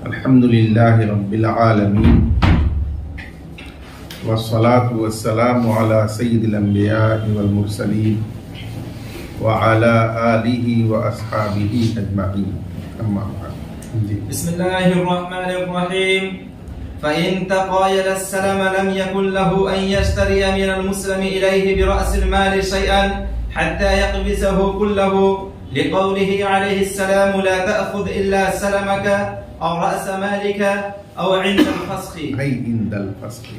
अल्हम्दुलिल्लाहि रब्बिल आलमीन वस्सलातु वस्सलामु अला सय्यिदिल अंबिया'i वल मुरसलीन व अला आलिहि व अस्हाबिहि अजमईन। अम्मा बाद। बिस्मिल्लाहिर्रहमानिर्रहीम। फ़इन तक़ायल अस्सलाम लम यकुन लहु अन यश्तरिय मिनल मुस्लिमी इलैहि बिरअसिल माल शयअन हत्ता यक़बिज़हु कुल्लहु लिक़ौलिहि अलैहि अस्सलाम ला तअख़ुज़ इल्ला सलमक औ रअस मालिक औ इंदल फ़स्ख़ि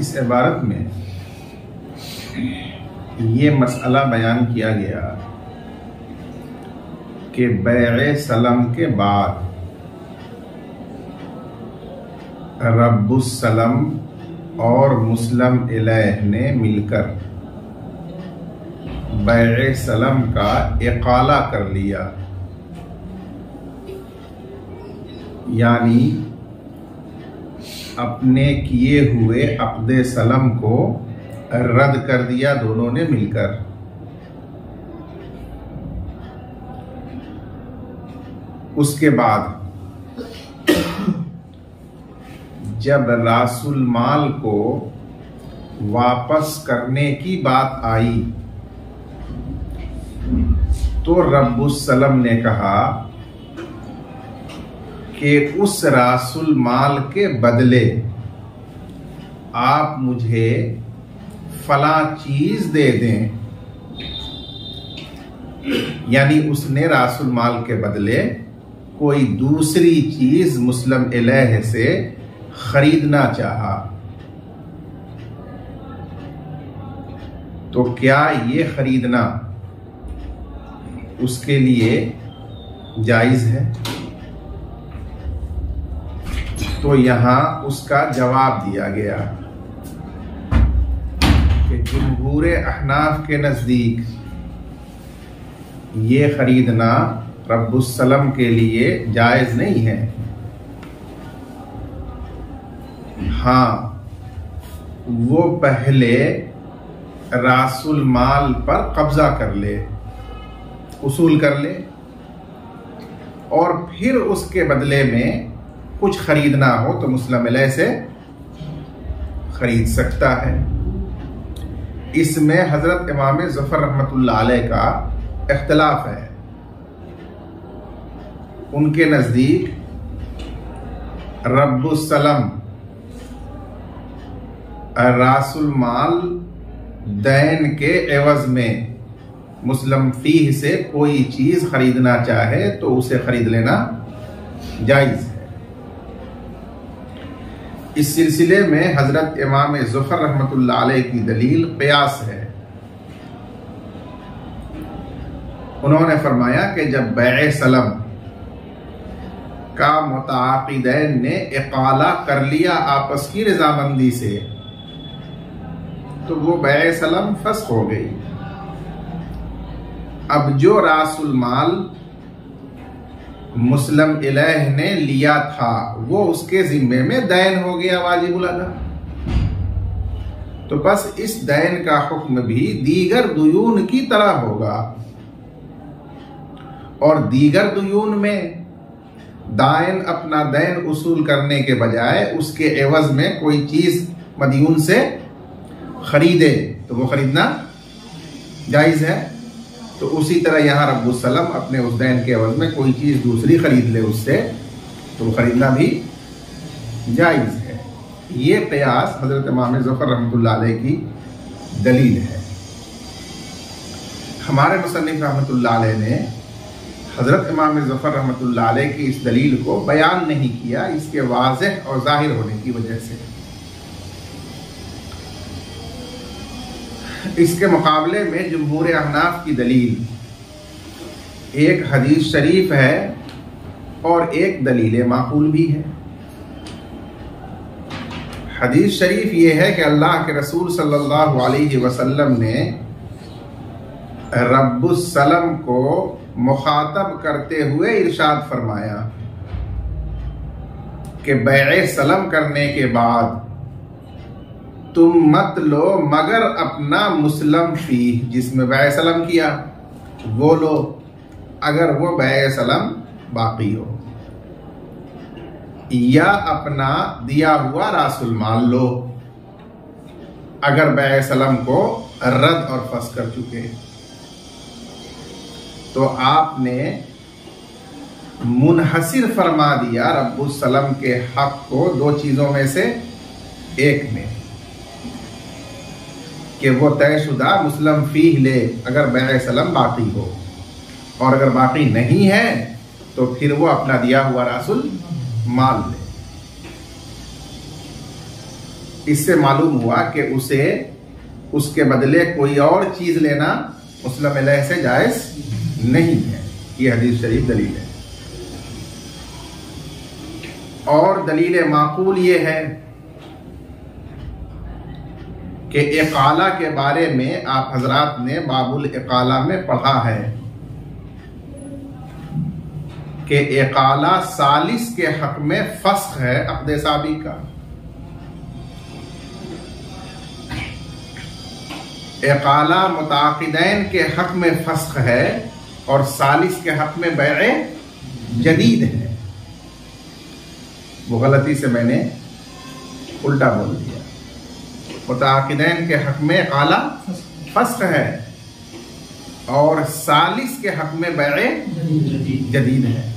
इस इबारत में ये मसला बयान किया गया कि बैए सलम के बाद रब्बुस सलम और मुस्लम इलैह ने मिलकर बैए सलम का इकाला कर लिया, यानी अपने किए हुए अक़्दे सलम को रद्द कर दिया दोनों ने मिलकर। उसके बाद जब रासुल माल को वापस करने की बात आई तो रब्बुस सलम ने कहा कि उस रासुल माल के बदले आप मुझे फला चीज दे दें, यानी उसने रासुल माल के बदले कोई दूसरी चीज मुस्लिम इलैह से खरीदना चाहा, तो क्या ये खरीदना उसके लिए जायज है? तो यहां उसका जवाब दिया गया कि जुमहूर अहनाफ के नजदीक ये खरीदना रब्बुस सलम के लिए जायज नहीं है। हाँ, वो पहले रासुल माल पर कब्जा कर ले, उसूल कर ले, और फिर उसके बदले में कुछ खरीदना हो तो मुस्लिम इलैह से खरीद सकता है। इसमें हजरत इमाम ज़फ़र रहमतुल्लाह अलैह का इख्तिलाफ है। उनके नजदीक रब्बुस सलम रासुल माल दैन के एवज में मुस्लिम फीह से कोई चीज खरीदना चाहे तो उसे खरीद लेना जायज है। इस सिलसिले में हजरत इमाम ज़फ़र रहमतुल्लाह अलैह की दलील क़ियास है। उन्होंने फरमाया कि जब बैए सलम का मुताक़िदैन ने इक़ाला कर लिया आपस की रज़ामंदी से, तो वो बैए सलम फस्ख़ हो गई। अब जो रासुल माल मुस्लिम इलैह ने लिया था वो उसके जिम्मे में दैन हो गया वाजिबुल अदा। तो बस इस दैन का हुक्म भी दीगर दुयून की तरह होगा, और दीगर दुयून में दाइन अपना दैन उसूल करने के बजाय उसके एवज में कोई चीज मदयून से खरीदे तो वो खरीदना जायज है। तो उसी तरह यहाँ रब्बुस सलम अपने उस दैन के एवज में कोई चीज दूसरी खरीद ले उससे तो वो खरीदना भी जायज है। ये क़ियास हजरत इमाम ज़फ़र रहमतुल्लाह अलैह की दलील है। हमारे मुसन्निफ़ रहमतुल्लाह अलैह ने हजरत इमाम ज़फ़र रहमतुल्लाह अलैह की इस दलील को बयान नहीं किया, इसके वाज़ेह और ज़ाहिर होने की वजह से। इसके मुकाबले में जमहूर अहनाफ की दलील एक हदीस शरीफ है और एक दलील माकूल भी है। हदीस शरीफ ये है कि अल्लाह के रसूल सल्लल्लाहु अलैहि वसल्लम ने रब्बुस्सलम को मुखातब करते हुए इरशाद फरमाया कि बैए सलम करने के बाद तुम मत लो मगर अपना मुस्लिम फी, जिसमें बैए सलम किया वो लो, अगर वो बैए सलम बाकी हो, या अपना दिया हुआ रासुल माल लो अगर बैए सलम को रद्द और फस कर चुके। तो आपने मुनहसिर फरमा दिया रब्बुस्सलम के हक को दो चीजों में से एक में, कि वो तयशुदा मुस्लिम फीह ले अगर बैए सलम बाकी हो, और अगर बाकी नहीं है तो फिर वो अपना दिया हुआ रासुल माल ले। इससे मालूम हुआ कि उसे उसके बदले कोई और चीज लेना मुस्लिम अलैह से जायज नहीं है। ये हदीस शरीफ दलील है। और दलील माकूल ये है कि इकाला के बारे में आप हजरात ने बाबुल इकाला में पढ़ा है कि इकाला सालिस के हक में फस्ख है अक़्द साबिक़ा। इकाला मुताक़िदैन के हक में फस्ख है और सालिस के हक में बैए जदीद है। वो गलती से मैंने उल्टा बोल दिया। मुताक़िदैन के हक में इकाला फस्ख है और सालिस के हक में बैए जदीद है।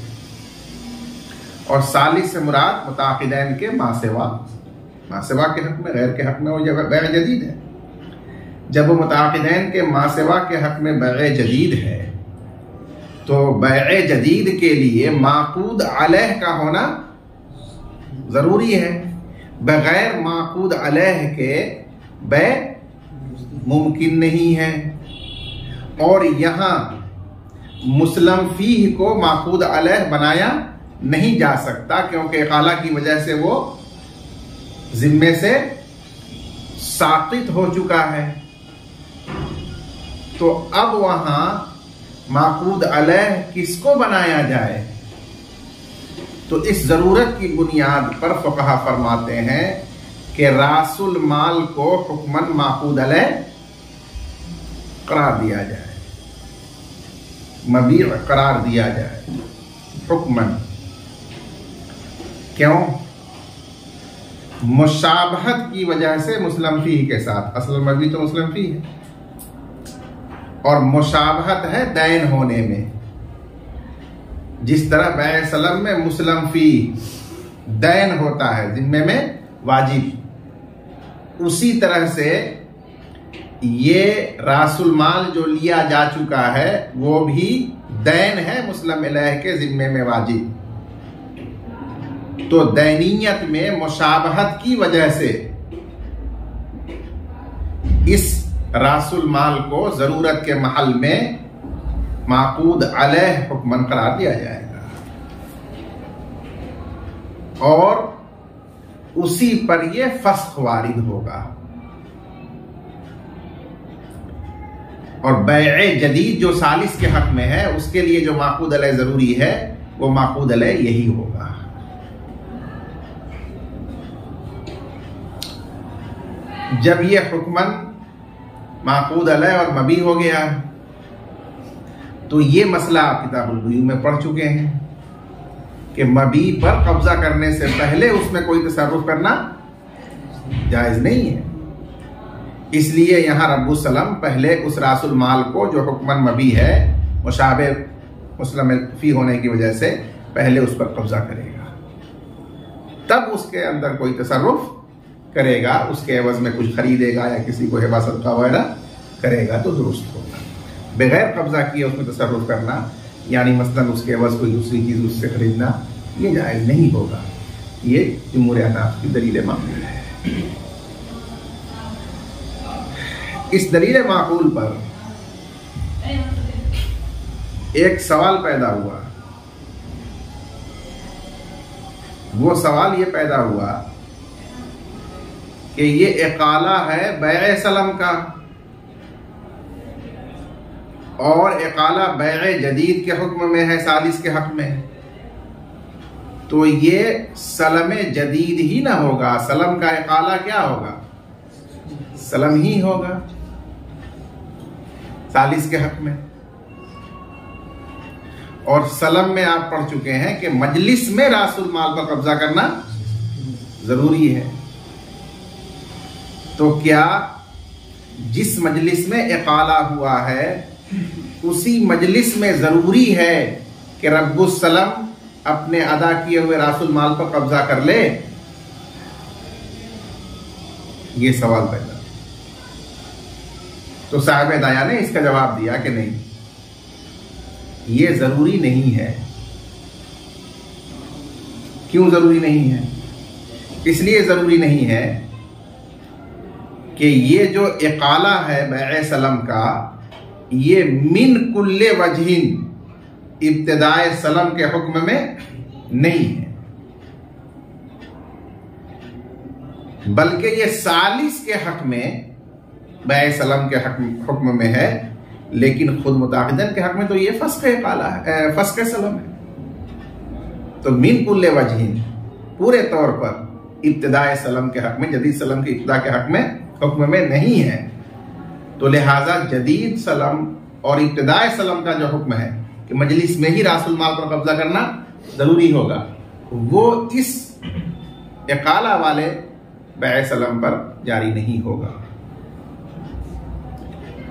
और सालिस से मुराद मुताक़िदैन के मासेवा के हक में, गैर के हक में वो बैए जदीद है। जब वो मुताक़िदैन के मासेवा के हक में बैए जदीद है तो बैए जदीद के लिए माक़ूद अलैह का होना जरूरी है। बगैर माक़ूद अलैह के बै मुमकिन नहीं है। और यहाँ मुस्लिम फीह को माक़ूद अलैह बनाया नहीं जा सकता क्योंकि इकाला की वजह से वो जिम्मे से साक़ित हो चुका है। तो अब वहां माक़ूद अलैह किसको बनाया जाए? तो इस जरूरत की बुनियाद पर फ़ुक़हा फरमाते हैं कि रासुल माल को हुक्मन माक़ूद अलैह करार दिया जाए, मबीअ करार दिया जाए हुक्मन। क्यों? मुशाबहत की वजह से मुस्लिम फीह के साथ। असल मबी तो मुस्लिम फीह है और मुशाबहत है दैन होने में। जिस तरह बैए सलम में मुस्लिम फीह दैन होता है जिम्मे में वाजिब, उसी तरह से ये रासुल माल जो लिया जा चुका है वो भी दैन है मुस्लिम अलैह के जिम्मे में वाजिब। तो दैनियत में मुशाबहत की वजह से इस रासुल माल को जरूरत के महल में माक़ूद अलैह हुक्मन करार दिया जाएगा और उसी पर यह फस्ख वारिद होगा। और बैए जदीद जो सालिस के हक में है उसके लिए जो माक़ूद अलैह जरूरी है वो माक़ूद अलैह यही होगा। जब यह हुक्मन माक़ूद अलैह और मबी हो गया तो ये मसला आप किताबुल बुयू में पढ़ चुके हैं कि मबी पर कब्जा करने से पहले उसमें कोई तसर्रुफ करना जायज नहीं है। इसलिए यहां रब्बुस्सलम पहले उस रासुल माल को जो हुक्मन मबी है मुशाबे मुस्लिम फी होने की वजह से पहले उस पर कब्जा करेगा, तब उसके अंदर कोई तसर्रुफ करेगा, उसके एवज में कुछ खरीदेगा या किसी को हिबा सदका वगैरह करेगा तो दुरुस्त होगा। बगैर कब्जा किए उसमें तसर्रुफ करना यानी मसलन उसके एवज कोई दूसरी चीज उससे खरीदना ये जायज नहीं होगा। ये जमहूर अहनाफ की दलील मामूल है। इस दलील माकूल पर एक सवाल पैदा हुआ। वो सवाल ये पैदा हुआ कि ये इकाला है बैअ सलम का और इकाला बैअ जदीद के हुक्म में है, सालिस के हक में, तो ये सलम जदीद ही ना होगा। सलम का इकाला क्या होगा? सलम ही होगा सालिस के हक में। और सलम में आप पढ़ चुके हैं कि मजलिस में रासुल माल पर कब्जा करना जरूरी है। तो क्या जिस मजलिस में इकाला हुआ है उसी मजलिस में जरूरी है कि रब्बुस सलम अपने अदा किए हुए रासुल माल पर कब्जा कर ले? ये सवाल पैदा। तो साहिब दाया ने इसका जवाब दिया कि नहीं, ये जरूरी नहीं है। क्यों जरूरी नहीं है? इसलिए जरूरी नहीं है कि ये जो इकाला है बैअ सलम का, ये मिन कुल्ले वजहिन इब्तिदाए सलम के हुक्म में नहीं है, बल्कि ये सालिस के हक में बैअ सलम के हुक्म में है, लेकिन खुद मुताकिदन के हक में तो ये फस्क इकाला है, फस्क सलम है। तो मिन कुल्ले वजहिन पूरे तौर पर इब्तिदाए सलम के हक में, जदीद सलम के इब्तिदा के हक में हुक्म में नहीं है। तो लिहाजा जदीद सलम और इब्तिदाए सलम का जो हुक्म है कि मजलिस में ही रासुल माल पर कब्जा करना जरूरी होगा, वो इस इकाला वाले बैअ सलम पर जारी नहीं होगा।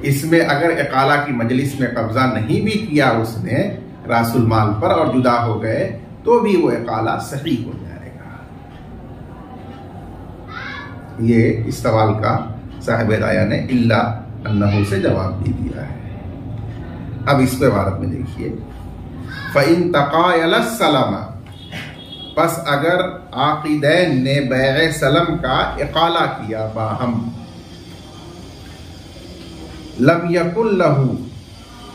इसमें अगर इकाला की मजलिस में कब्जा नहीं भी किया उसने रासुल माल पर और जुदा हो गए, तो भी वो इकाला सही हो जाएगा। ये इस सवाल का साहिब दाया ने इल्ला अन्नहु से जवाब भी दिया है। अब इस पे इबारत में देखिए, फ़इन तक़ायल सलम, बस अगर आक़िदैन ने बैअ सलम का इकाला किया बाहम, लम यकुल लहू,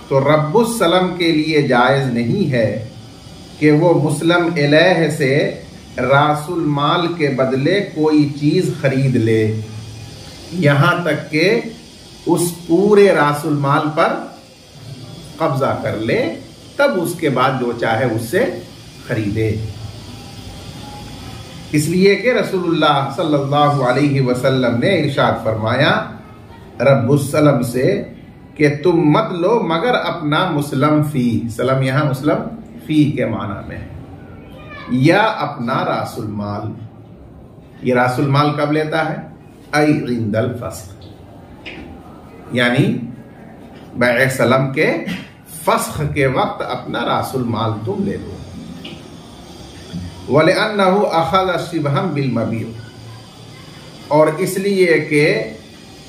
तो रब्बुस सलम के लिए जायज़ नहीं है कि वो मुस्लम इलैह से रासुल माल के बदले कोई चीज़ खरीद ले, यहाँ तक कि उस पूरे रासुल माल पर कब्जा कर ले, तब उसके बाद जो चाहे उससे खरीदे। इसलिए कि रसूलुल्लाह सल्लल्लाहु अलैहि वसल्लम ने इरशाद फरमाया रब्बुस सलम से कि तुम मत लो मगर अपना मुस्लम फी, सलम यहाँ मुस्लम फी के माना में है, या अपना रासुल माल। ये रासुल माल कब लेता है? आई इंदल फस्ख, यानी बैअ सलम के फस्ख के वक्त अपना रासुल माल तुम ले लो। वलिअन्नहु अखज़ शिबहन बिल मबीअ, और इसलिए कि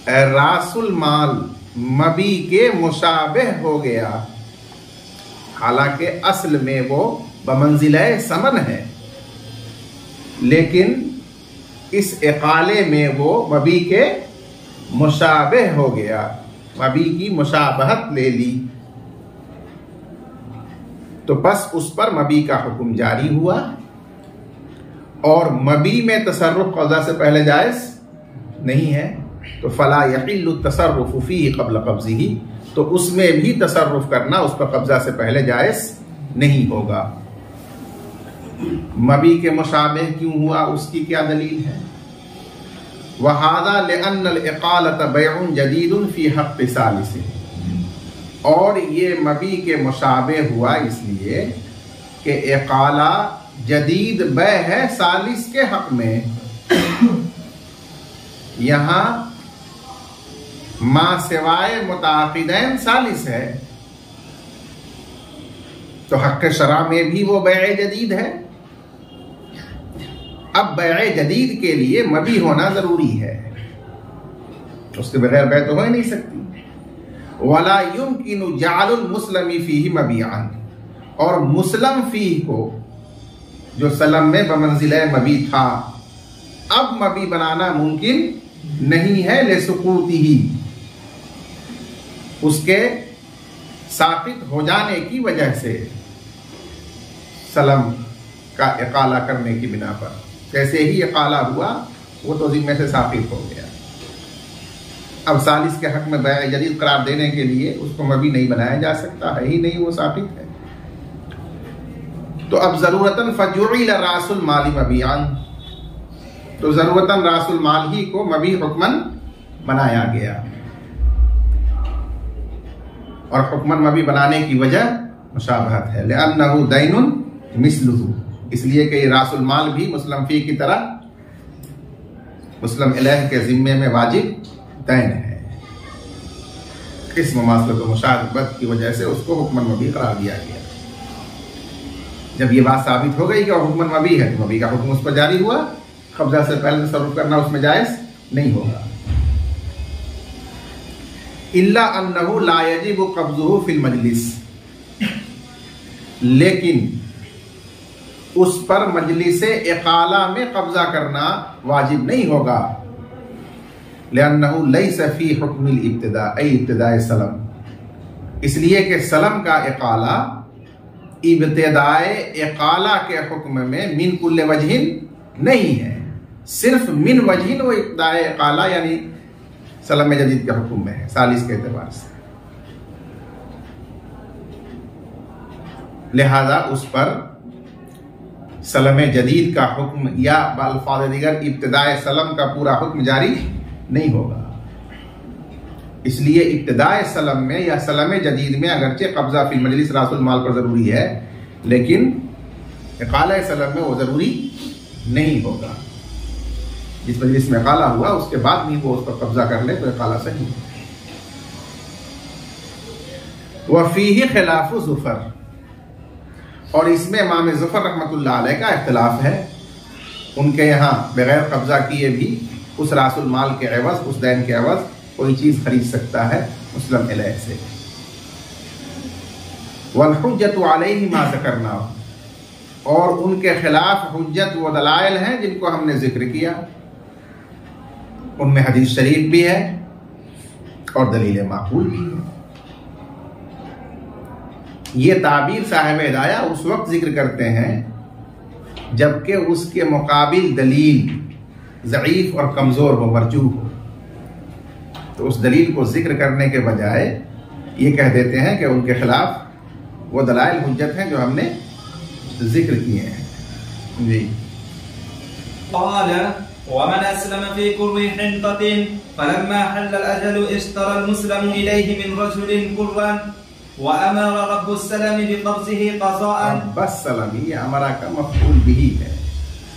रासुल माल मबी के मुशाबिह हो गया, हालांकि असल में वो बमंजिले समन है, लेकिन इस इकाले में वो मबी के मुशाबिह हो गया, मबी की मुशाबहत ले ली, तो बस उस पर मबी का हुक्म जारी हुआ। और मबी में तसर्रुफ कब्जा से पहले जायज़ नहीं है, तो फला यहिल्लु तसर्रुफु फीही क़ब्ल क़ब्ज़िही, तो उसमें भी तसर्रुफ करना उस पर कब्जा से पहले जायज़ नहीं होगा। मबी के मुशाबिह क्यों हुआ, उसकी क्या दलील है? वहादा लिअन्नल इक़ालत बैउन जदीदुन फी हक़्क़ि सालिसिही, और ये मबी के मुशाबिह हुआ इसलिए कि इक़ाला जदीद बै है सालिस के हक में। यहाँ मां सिवाय मुताक़िदैन सालिस है, तो हक़ शरा में भी वो बैअ जदीद है। अब बैअ जदीद के लिए मबी होना जरूरी है, उसके बगैर बैअ तो हो ही नहीं सकती। वला युमकिनु जअलुल मुस्लिमी फीही मबीअन, और मुस्लिम फीह को जो सलम में बमंजिले मबी था, अब मबी बनाना मुमकिन नहीं है, लेसुकूतिही, उसके साबित हो जाने की वजह से सलम का इकाला करने की बिना पर, जैसे ही इकाला हुआ वो तो जिम्मे से साबित हो गया। अब सालिस के हक में बैअ जदीद करार देने के लिए उसको मबी नहीं बनाया जा सकता, है ही नहीं, वो साबित है। तो अब जरूरतन फजुइल रासुल माली मबियान, तो जरूरतन रासुल माल ही को मबी हुक्मन बनाया गया, और हुक्मन मबी बनाने की वजह मुशाबहत है। लिअन्नहु दैनुन मिस्लुहु, इसलिए कि रासुल माल भी मुस्लिम फी की तरह मुस्लिम इलैह के जिम्मे में वाजिब दैन है। इस मुमासलत व मुशाबहत की वजह से उसको हुक्मन मबी करार दिया गया। जब ये बात साबित हो गई कि हुक्मन मबी है तो मबी का हुक्म उस पर जारी हुआ, कब्जा से पहले तसर्रुफ करना उसमें जायज नहीं होगा। इल्ला अन्नहु ला यजिबु कब्ज़ुहु फिल मजलिस, लेकिन उस पर मजलिस इकाला में कब्जा करना वाजिब नहीं होगा। लिअन्नहु लैसा फी हुक्मिल इब्तिदा ऐ इब्तिदाए सलम, इसलिए कि सलम का इकाला इब्तिदाए इकाला के हुक्म में मिन कुल्ले वजहिन नहीं है, सिर्फ मिन वजहिन वो इब्तिदाए इकाला यानी सलम जदीद के हुक्म में है सालिस के एतबार से। लिहाजा उस पर सलम जदीद का हुक्म या अल्फाज़ दीगर इब्तिदाए सलम का पूरा हुक्म जारी नहीं होगा। इसलिए इब्तिदाए सलम में या सलम जदीद में अगरचे कब्जा फिल मजलिस रासुल माल पर जरूरी है, लेकिन इकाला सलम में वो जरूरी नहीं होगा। जिस मजलिस में इकाला हुआ उसके बाद भी वो उस पर कब्जा कर ले तो इकाला सही है। वफीही खिलाफु ज़ुफर, और इसमें इमाम ज़ुफर रहमतुल्लाह अलैह का इख्तिलाफ है। उनके यहाँ बगैर कब्जा किए भी उस रासुल माल के एवज, उस दैन के एवज कोई चीज खरीद सकता है मुस्लिम इलैह से। वल हुज्जतु अलैहि मा ज़करना, और उनके खिलाफ हुज्जत वो दलाइल हैं जिनको हमने जिक्र किया, उनमें हदीस शरीफ भी है और दलील माकूल भी है। ये ताबीर साहिब हिदाया उस वक्त जिक्र करते हैं जबकि उसके मुकाबिल दलील ज़ईफ और कमजोर हो, मरजू हो, तो उस दलील को जिक्र करने के बजाय ये कह देते हैं कि उनके खिलाफ वो दलाइल हुज्जत हैं जो हमने जिक्र किए हैं। जी वमन अस्लम फी कुर्रि हिंततिन फलम्मा हल्ल अल-अजल इश्तरा al-मुस्लिम इलैहि मिन रजुलिन कुर्रन व अमरा रब्बुस सलाम बिक़ब्ज़िही क़ज़ाअन। रब्बुस सलाम ये अमरा का मफ़ऊल बिही है।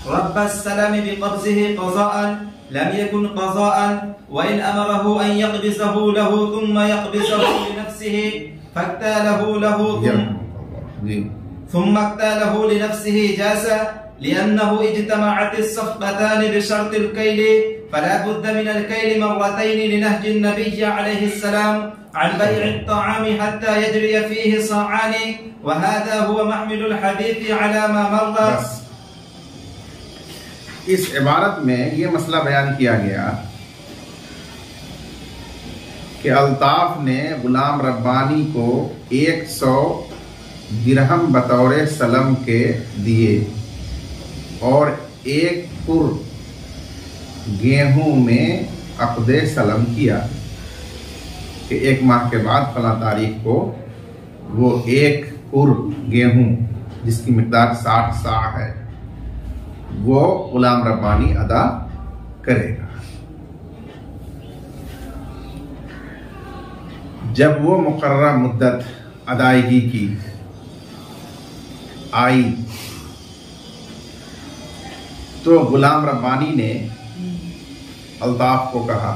रब्बुस सलाम बिक़ब्ज़िही क़ज़ाअन लम यकुन क़ज़ाअन व इन अमरहु अन यक़बिज़हु लहु थुम्मा यक़बिज़हु लिनफ़्सिही फ़क्तालहु लहु थुम्मा क़तालहु लिनफ़्सिही जाज़ा लिअन्नहु इज्तमअत as-सफ़क़तान बिशर्त al-कैल फला बुद्द मिन al-कैल मर्रतैन लिनहज an-नबी अलैहि सलाम अन बैअ at-तआम हत्ता यजरी फीहि साआन व हाज़ा हुवा महमिल al-हदीथ अला मा मर्रा। इस इबारत में ये मसला बयान किया गया कि अल्ताफ ने गुलाम रब्बानी को 100 दिरहम बतौर सलम के दिए और 1 पुर गेहूं में अक़दे सलम किया कि 1 माह के बाद फला तारीख को वो 1 पुर गेहूं जिसकी मिक़दार 60 सा है वो गुलाम रब्बानी अदा करेगा। जब वो मुकर्रर मुद्दत अदायगी की आई तो गुलाम रब्बानी ने अल्ताफ को कहा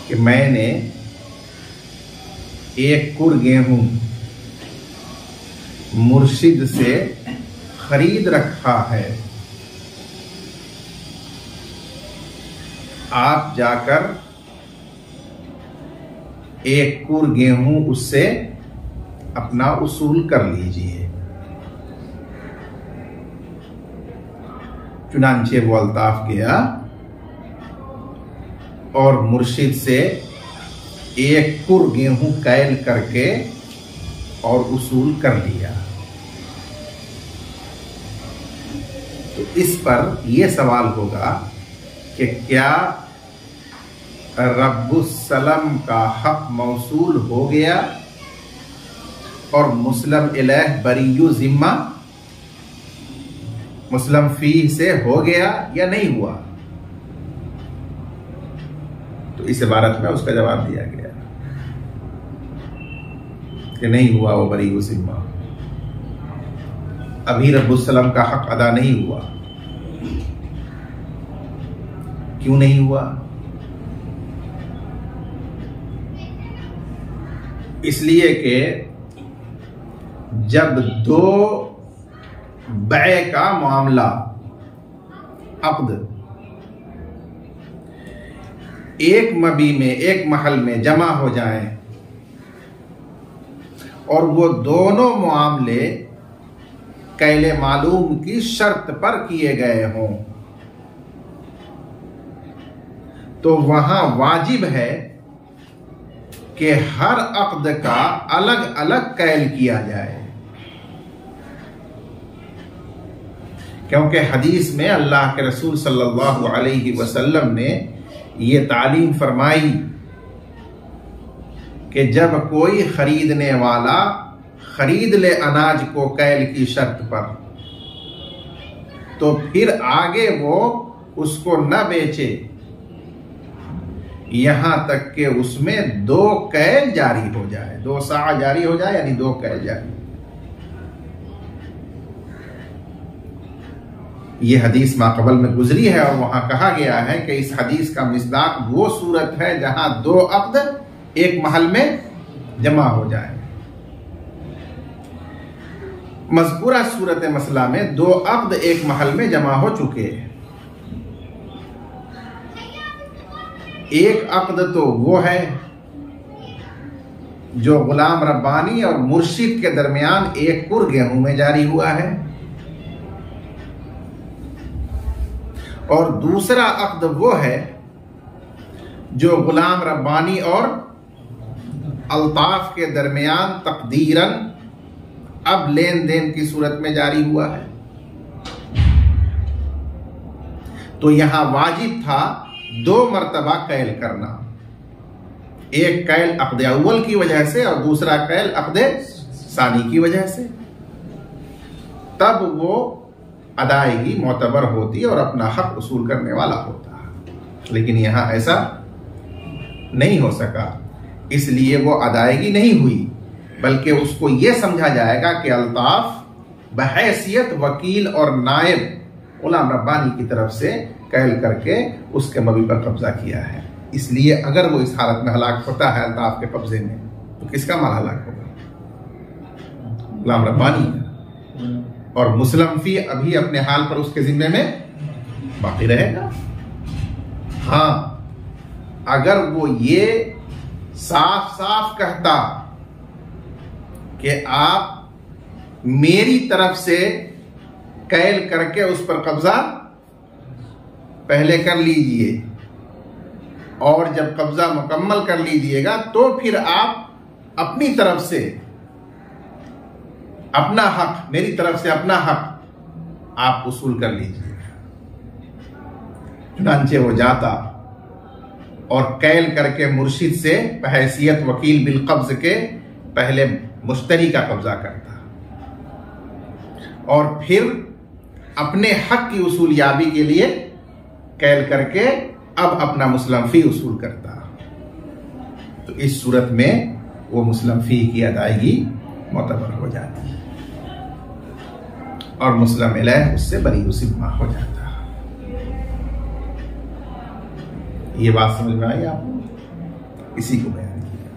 कि मैंने 1 कुर गेहूं मुर्शिद से खरीद रखा है, आप जाकर 1 कुर गेहूं उससे अपना उसूल कर लीजिए। चुनांचे वो अल्ताफ गया और मुर्शिद से एक कुर गेहूं कैल करके और उसूल कर लिया। तो इस पर यह सवाल होगा कि क्या रब्बुस्सलम का हक मौसूल हो गया और मुस्लम इलैह बरीयु जिम्मा मुस्लम फी से हो गया या नहीं हुआ? तो इस इबारत में उसका जवाब दिया गया कि नहीं हुआ वो बरीयु जिम्मा, अभी रब्बुस्सलम का हक अदा नहीं हुआ। क्यों नहीं हुआ? इसलिए कि जब दो बै का मामला अक्द एक मबी में, एक महल में जमा हो जाएं और वो दोनों मामले कैले मालूम की शर्त पर किए गए हों, तो वहां वाजिब है कि हर अक्द का अलग अलग कैल किया जाए। क्योंकि हदीस में अल्लाह के रसूल सल्लल्लाहु अलैहि वसल्लम ने यह तालीम फरमाई कि जब कोई खरीदने वाला खरीद ले अनाज को कैल की शर्त पर, तो फिर आगे वो उसको न बेचे यहां तक कि उसमें दो कैल जारी हो जाए, दो सा जारी हो जाए, यानी दो कैल जारी। यह हदीस माकबल में गुजरी है और वहां कहा गया है कि इस हदीस का मिस्दाक वो सूरत है जहां दो अक्द एक महल में जमा हो जाए। मज़कूरा सूरत मसला में दो अक्द एक महल में जमा हो चुके हैं। एक अक्द तो वो है जो गुलाम रब्बानी और मुर्शिद के दरमियान एक कुर गेहूं में जारी हुआ है, और दूसरा अक्द वो है जो गुलाम रब्बानी और अल्ताफ के दरमियान तकदीरन अब लेन देन की सूरत में जारी हुआ है। तो यहां वाजिब था दो मर्तबा कैल करना, एक कैल अक्द अव्वल की वजह से और दूसरा कैल अक्द सानी की वजह से, तब वो अदायगी मोतबर होती और अपना हक उसूल करने वाला होता। लेकिन यहां ऐसा नहीं हो सका, इसलिए वो अदायगी नहीं हुई, बल्कि उसको यह समझा जाएगा कि अल्ताफ बहैसियत वकील और नायब गुलाम रब्बानी की तरफ से कैल करके उसके मबी पर कब्जा किया है। इसलिए अगर वो इस हालत में हलाक होता है अल्ताफ के कब्जे में, तो किसका माल हलाक होगा? गुलाम रब्बानी का। और मुस्लिम फी अभी अपने हाल पर उसके जिम्मे में बाकी रहेगा। हां, अगर वो ये साफ साफ कहता कि आप मेरी तरफ से कैल करके उस पर कब्जा पहले कर लीजिए और जब कब्जा मुकम्मल कर लीजिएगा तो फिर आप अपनी तरफ से अपना हक, मेरी तरफ से अपना हक आप उसूल कर लीजिए। चुनांचे वो जाता और कैल करके मुर्शिद से बहैसियत वकील बिल कब्ज के पहले मुश्तरी का कब्जा करता और फिर अपने हक की उसूलियाबी के लिए कैल करके अब अपना मुस्लिम फी उसूल करता। तो इस सूरत में वो मुस्लिम फी की अदायगी मोतबर हो जाती है और मुस्लिम इलैह उससे बरी जिम्मा हो जाता। ये बात समझ में आई आपको? इसी को बयान किया।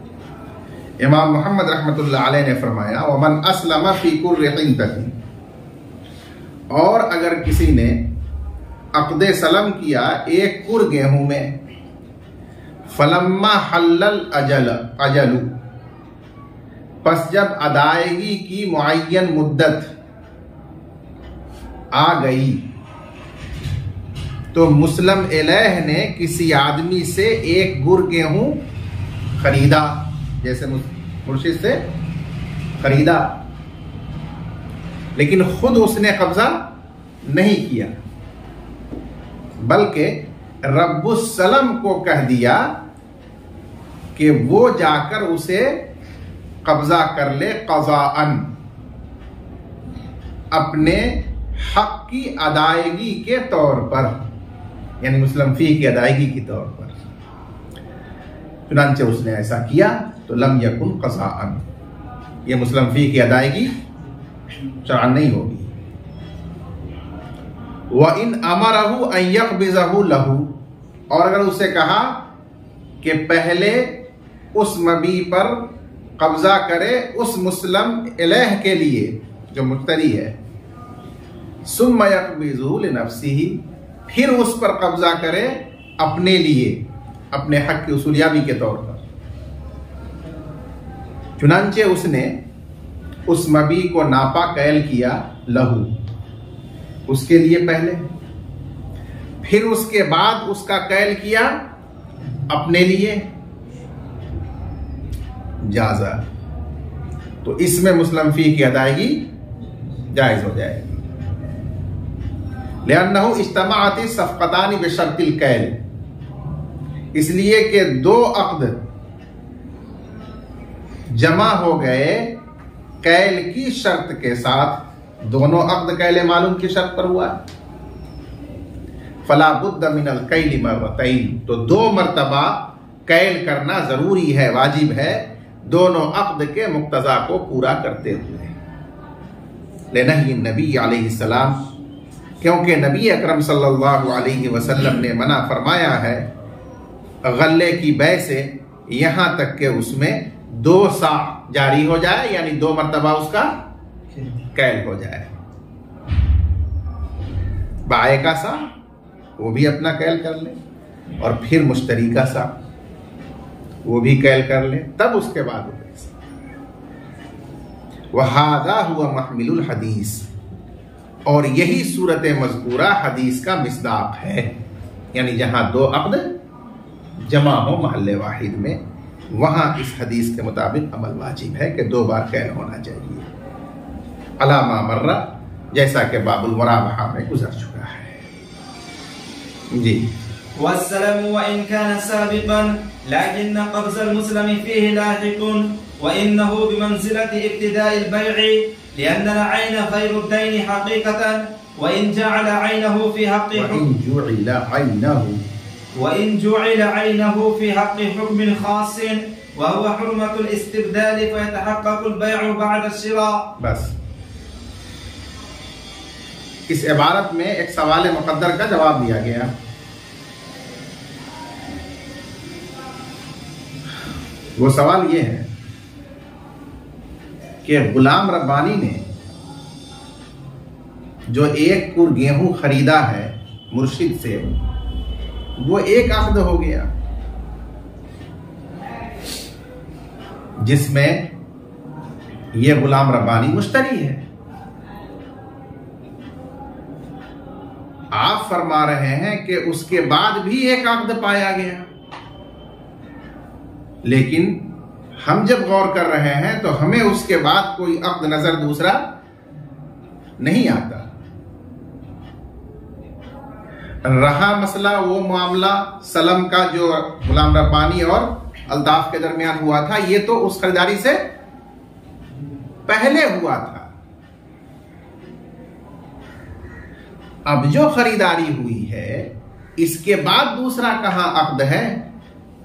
इमाम मोहम्मद रहमतुल्लाह अलैह ने फरमाया, वमन अस्लम फी कुर्रि हिंदतिन, और अगर किसी ने अक़दे सलम किया एक कुर गेहूं में, फलम्मा हल्लल अजलु, बस जब अदायगी की मुअय्यन मुद्दत आ गई तो मुस्लिम इलैह ने किसी आदमी से एक गुर गेहूं खरीदा, जैसे मुर्शिद से खरीदा, लेकिन खुद उसने कब्जा नहीं किया, बल्कि रब्बुस्सलम को कह दिया कि वो जाकर उसे कब्जा कर ले क़ज़ाअन, अपने हक की अदायगी के तौर पर, यानी मुस्लिम फी की अदायगी के तौर पर। चुनांचे उसने ऐसा किया तो लम यकुन क़ज़ाअन, ये मुस्लिम फी की अदायगी शरअन नहीं होगी। व इन अमरहु अन यक़बिज़हु लहू, और अगर उसे कहा कि पहले उस मबी पर कब्जा करे उस मुस्लिम इलैह के लिए जो मुश्तरी है, सुम्मा यक़बिज़हु लिनफ़्सिही, फिर उस पर कब्जा करे अपने लिए, अपने हक की उसूलियाबी के तौर पर। चुनांचे उसने उस मबी को नापा, कैल किया, लहू, उसके लिए पहले, फिर उसके बाद उसका कैल किया अपने लिए, जाजा, तो इसमें मुस्लिम फी की अदायगी जायज हो जाएगी। लिअन्नहु इज्तमाअति सफ़क़तानि बिशर्तिल कैल, इसलिए कि दो अक़्द जमा हो गए कैल की शर्त के साथ, दोनों अक़्द कैल मालूम की शर्त पर हुआ। फला बुद्द मिनल कैल मरतैन, तो दो मरतबा कैल करना जरूरी है, वाजिब है, दोनों अक़्द के मुक्तज़ा को पूरा करते हुए। लिनही नबी अलैहिस्सलाम, क्योंकि नबी अकरम सल्लल्लाहु अलैहि वसल्लम ने मना फरमाया है गल्ले की बै से, यहां तक के उसमें 2 सा जारी हो जाए, यानी 2 मरतबा उसका कैल हो जाए। बाए का सा वो भी अपना कैल कर ले, और फिर मुश्तरी का सा वो भी कैल कर ले, तब उसके बाद वहादा हुआ महमिलुल हदीस, और यही सूरत मज़कूरा हदीस का मिस्दाक है, यानी जहां 2 अक़्द जमा हो महल्ले वाहिद में, वहां इस हदीस के मुताबिक अमल वाजिब है कि 2 बार कैल होना चाहिए। अलामा मर्रा, जैसा कि बाबुल मुराबहा में गुजर चुका है। जी। वस्सलामु व इन कान साबिक़न लाकिन क़ब्ज़ अल-मुस्लिम फ़ीहि लाहिक़ुन व इन्नहु बिमंज़िलति इब्तिदाइल बै'i लिअन्न अल-ऐन ग़ैरु अद-दैन हक़ीक़तन व इन जअल ऐनहु फ़ी हक़्क़ि हुक्मिन ख़ासिन व हुवा हुर्मतुल इस्तिब्दाल फ़यतहक़्क़क़ुल बै'उ बअद अश-शिरा। बस इस इबारत में एक सवाल मुक़द्दर का जवाब दिया गया। वो सवाल ये है कि गुलाम रब्बानी ने जो 1 कुर गेहूं खरीदा है मुर्शिद से, वो 1 अक़्द हो गया, जिसमें ये गुलाम रब्बानी मुश्तरी है। आप फरमा रहे हैं कि उसके बाद भी 1 अक़्द पाया गया, लेकिन हम जब गौर कर रहे हैं तो हमें उसके बाद कोई अक़्द नजर दूसरा नहीं आता। रहा मसला वो मामला सलम का जो गुलाम रब्बानी और अल्ताफ के दरमियान हुआ था, ये तो उस खरीदारी से पहले हुआ था। अब जो खरीदारी हुई है इसके बाद दूसरा कहां अक़्द है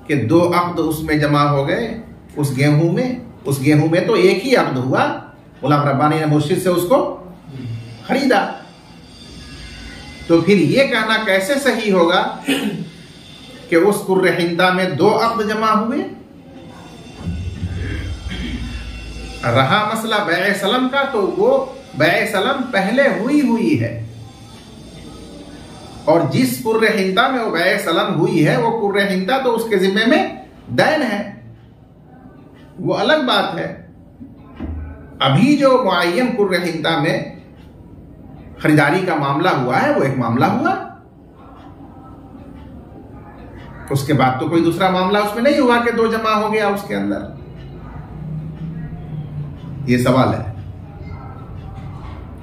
कि 2 अक़्द उसमें जमा हो गए उस गेहूं में। उस गेहूं में तो 1 ही अक़्द हुआ, गुलाम रब्बानी ने मुर्शिद से उसको खरीदा। तो फिर ये कहना कैसे सही होगा कि उस कुर्रे हिंदा में 2 अक़्द जमा हुए। रहा मसला बैए सलम का, तो वो बैए सलम पहले हुई है, और जिस कुर्रे हिंदा में वो बैए सलम हुई है वो कुर्रे हिंदा तो उसके जिम्मे में दैन है, वो अलग बात है। अभी जो मुअय्यन कुर्रे हिंदा में खरीदारी का मामला हुआ है वो एक मामला हुआ। उसके बाद तो कोई दूसरा मामला उसमें नहीं हुआ कि 2 जमा हो गया उसके अंदर। ये सवाल है।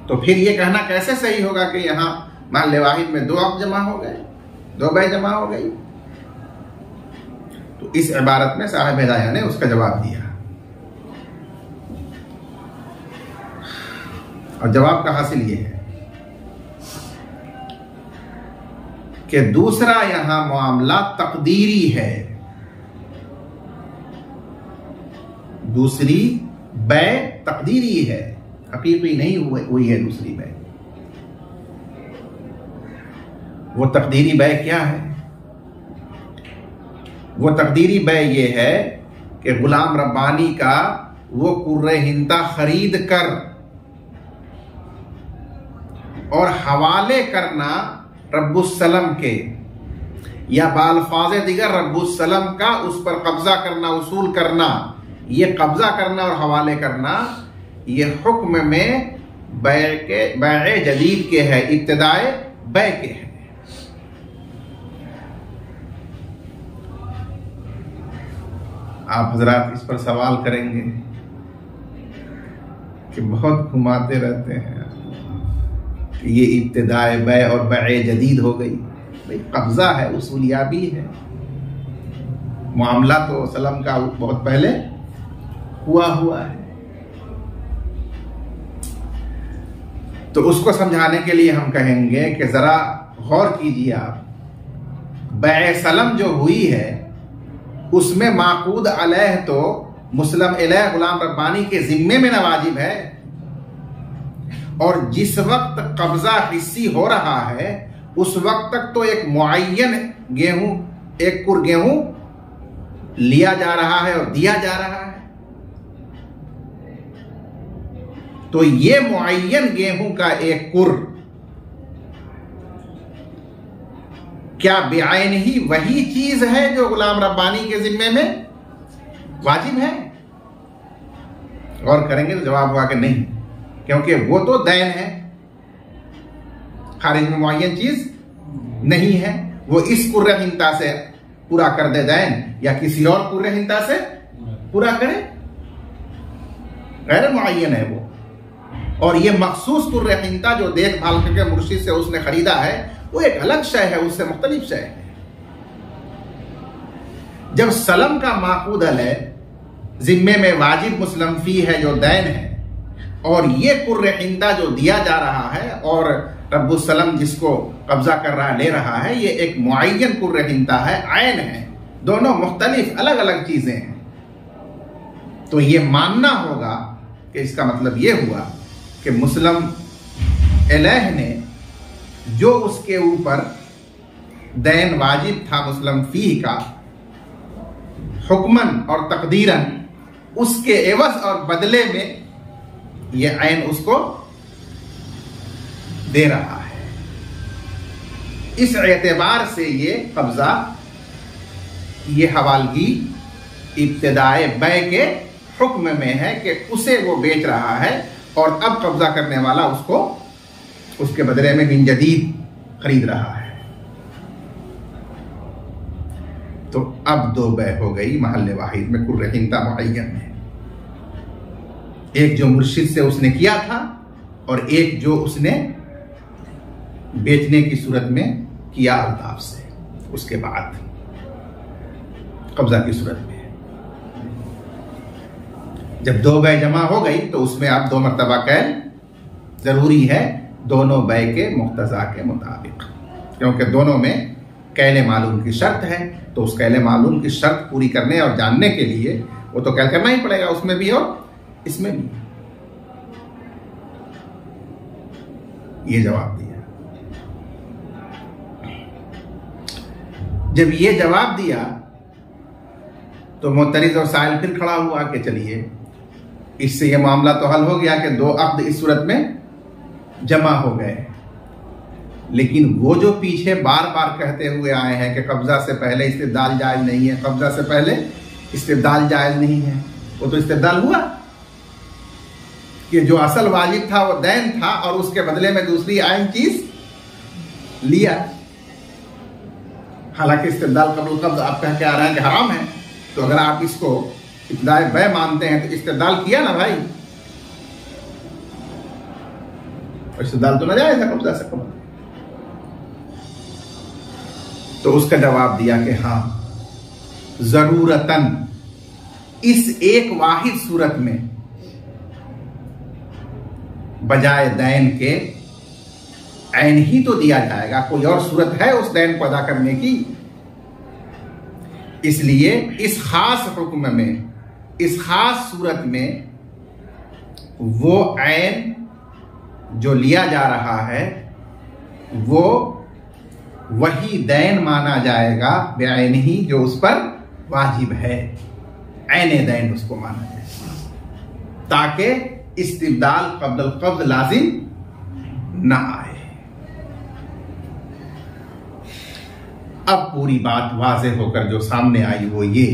तो फिर ये कहना कैसे सही होगा कि यहां महल वाहिद में 2 अक़्द जमा हो गए, 2 बै जमा हो गई? तो इस इबारत में साहिब हिदाया ने उसका जवाब दिया, और जवाब का हासिल ये है कि दूसरा यहां मामला तकदीरी है। दूसरी बै तकदीरी है, हकीकी नहीं हुई है दूसरी बै। वो तकदीरी बै क्या है? वो तकदीरी बै ये है कि गुलाम रब्बानी का वो कुर्रे हिंता खरीद कर और हवाले करना रब्बुस्सलम के, या बाल्फाज़े दिगर रब्बुस्सलम का उस पर कब्जा करना, उसूल करना। ये कब्जा करना और हवाले करना ये हुक्म में बै जदीद के है, इब्तिदाए बै के है। आप हजरात इस पर सवाल करेंगे कि बहुत घुमाते रहते हैं कि ये इब्तिदाए बै और बै जदीद हो गई। भाई कब्जा है, उसूलियाबी है, मामला तो सलम का बहुत पहले हुआ है। तो उसको समझाने के लिए हम कहेंगे कि जरा गौर कीजिए आप, बै सलम जो हुई है उसमें माकूद अलैह तो मुस्लम अलैह गुलाम रब्बानी के जिम्मे में न वाजिब है, और जिस वक्त कब्जा हिस्सी हो रहा है उस वक्त तक तो एक मुअय्यन गेहूं, एक कुर गेहूं लिया जा रहा है और दिया जा रहा है। तो ये मुअय्यन गेहूं का एक कुर क्या बेआइन ही वही चीज है जो गुलाम रब्बानी के जिम्मे में वाजिब है? गौर करेंगे तो जवाब हुआ कि नहीं, क्योंकि वो तो दैन है, खारिज में मुअय्यन चीज नहीं है। वो इस कुर्रे हिंता से पूरा कर दे दैन या किसी और कुर्रे हिंता से पूरा करे, गैर मुअय्यन है वो। और ये मखसूस कुर्रे हिंता जो देखभाल करके मुर्शिद से उसने खरीदा है वो एक अलग शय है, उससे मुख्तलिफ शय है। जब सलम का माकूद अलैह जिम्मे में वाजिब मुस्लम फी है जो दैन है, और ये कुर्रे हिंदा जो दिया जा रहा है और रब्बुस्सलम जिसको कब्जा कर रहा ले रहा है, ये एक मुअय्यन कुर्रे हिंदा है, आयन है, दोनों मुख्तलिफ अलग अलग चीजें हैं। तो ये मानना होगा कि इसका मतलब ये हुआ कि मुस्लिम अलैह ने जो उसके ऊपर दैन वाजिब था मुस्लिम फी का हुक्मन और तकदीरन, उसके एवज और बदले में ये ऐन उसको दे रहा है। इस एतबार से ये कब्जा, ये हवालगी इब्तिदाए बै के हुक्म में है कि उसे वो बेच रहा है और अब कब्जा करने वाला उसको उसके बदले में बिन जदीद खरीद रहा है। तो अब 2 बै हो गई महल वाहिद में कुर्रे हिंता मुअय्यन में, एक जो मुर्शिद से उसने किया था और एक जो उसने बेचने की सूरत में किया अल्ताफ से, उसके बाद कब्जा की सूरत में। जब 2 बै जमा हो गई तो उसमें अब 2 मरतबा कैल जरूरी है, दोनों बै के मुक्तजा के मुताबिक, क्योंकि दोनों में कैले मालूम की शर्त है। तो उस कैले मालूम की शर्त पूरी करने और जानने के लिए वो तो कैल करना ही पड़ेगा, उसमें भी और इसमें भी। ये जवाब दिया। जब ये जवाब दिया तो मुतरिज और साइल फिर खड़ा हुआ कि चलिए इससे ये मामला तो हल हो गया कि 2 अक़्द इस सूरत में जमा हो गए, लेकिन वो जो पीछे बार बार कहते हुए आए हैं कि कब्जा से पहले इस्तिब्दाल जायज नहीं है, कब्जा से पहले इस्तिब्दाल जायज नहीं है, वो तो इस्तिब्दाल हुआ कि जो असल वाजिब था वो दैन था और उसके बदले में दूसरी आयन चीज लिया। हालांकि इस्तिब्दाल कब्ल कब्ज़ आप कह के आ रहे हैं कि हराम है, तो अगर आप इसको इब्तिदाए बै मानते हैं तो इस्तिब्दाल किया ना भाई, इस्तिब्दाल तो नाजायज है कब्जा से कब्ल। तो उसका जवाब दिया कि हाँ, जरूरतन इस एक वाहिद सूरत में बजाय दैन के ऐन ही तो दिया जाएगा, कोई और सूरत है उस दैन को अदा करने की। इसलिए इस खास हुक्म में, इस खास सूरत में वो ऐन जो लिया जा रहा है वो वही दैन माना जाएगा बेऐन ही जो उस पर वाजिब है, ऐन दैन उसको माना जाएगा, ताकि इस्तिब्दाल कब्ल कब्ज़ लाजिम ना आए। अब पूरी बात वाज़ेह होकर जो सामने आई वो ये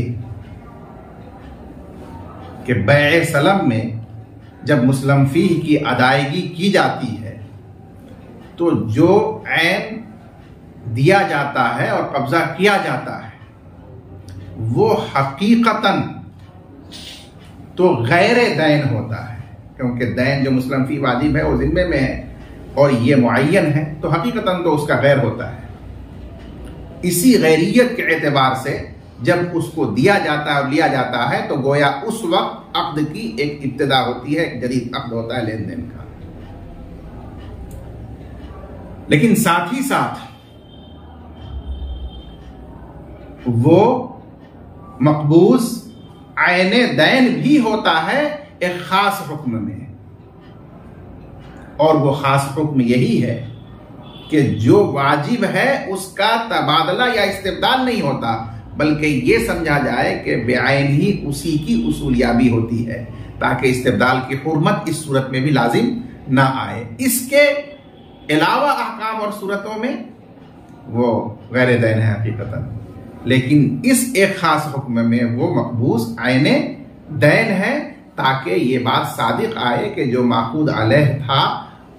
कि बैए सलम में जब मुस्लिम फीह की अदायगी की जाती है तो जो ऐन दिया जाता है और कब्जा किया जाता है वो हकीकतन तो गैर दैन होता है, क्योंकि दैन जो मुस्लिम फी वाजिब है वो जिम्मे में है और ये मुअय्यन है, तो हकीकतन तो उसका गैर होता है। इसी गैरियत के एतबार से जब उसको दिया जाता है और लिया जाता है तो गोया उस वक्त अक्द की एक इब्तिदा होती है, एक जदीद अक्द होता है लेन देन का। लेकिन साथ ही साथ वो मकबूज आयने दैन भी होता है एक खास हुक्म में, और वो खास हुक्म यही है कि जो वाजिब है उसका तबादला या इस्तिब्दाल नहीं होता, बल्कि ये समझा जाए कि बेआइन ही उसी की उसूलियाबी होती है, ताकि इस्तिब्दाल की हुर्मत इस सूरत में भी लाजिम ना आए। इसके अलावा अहकाम और सूरतों में वो गैर दैन है हकीकतन, लेकिन इस एक खास हुक्म में वो मकबूज आयने दैन है, ताकि ये बात सादिक आए कि जो माखूद अलैह था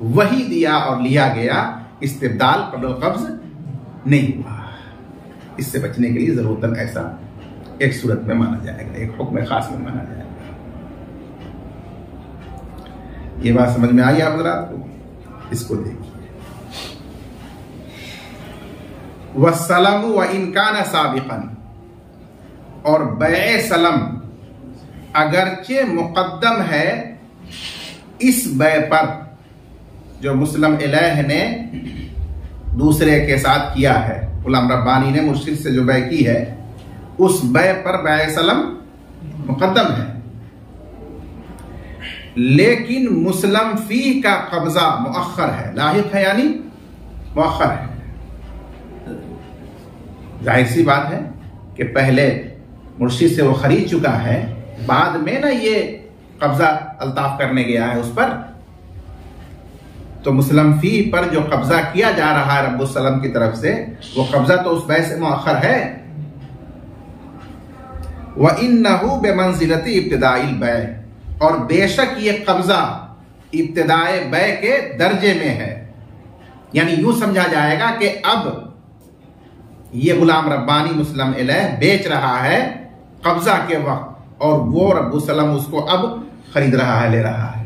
वही दिया और लिया गया, इस्तिब्दाल कब्ल कब्ज़ नहीं हुआ। इससे बचने के लिए जरूरतन ऐसा एक सूरत में माना जाएगा, एक हुक्म खास में माना जाएगा। ये बात समझ में आई आप हज़रात को? इसको देखिए, वस्सलम व इनकान साबिक़न, और बैए सलम अगरचे मुक़द्दम है इस बै पर जो मुस्लिम इलैह ने दूसरे के साथ किया है, गुलाम रब्बानी ने मुर्शिद से जो बै की है उस बै पर बैए सलम मुक़द्दम है, लेकिन मुस्लिम फी का कब्जा मुअख्खर है, लाहिक है यानी मुअख्खर है। जाहिर सी बात है कि पहले मुर्शिद से वो खरीद चुका है, बाद में ना ये कब्जा अल्ताफ करने गया है उस पर, तो मुस्लिम फी पर जो कब्जा किया जा रहा है रब्बुस सलम की तरफ से, वो कब्जा तो उस बै से मुअख्खर है। व इन्नहु बेमंजिलति इब्तिदाइल बै, और बेशक ये कब्जा इब्तिदाए बै के दर्जे में है, यानी यूं समझा जाएगा कि अब ये गुलाम रब्बानी मुस्लिम इलैह बेच रहा है कब्जा के वक्त, और वो रब्बुस सलम उसको अब खरीद रहा है, ले रहा है।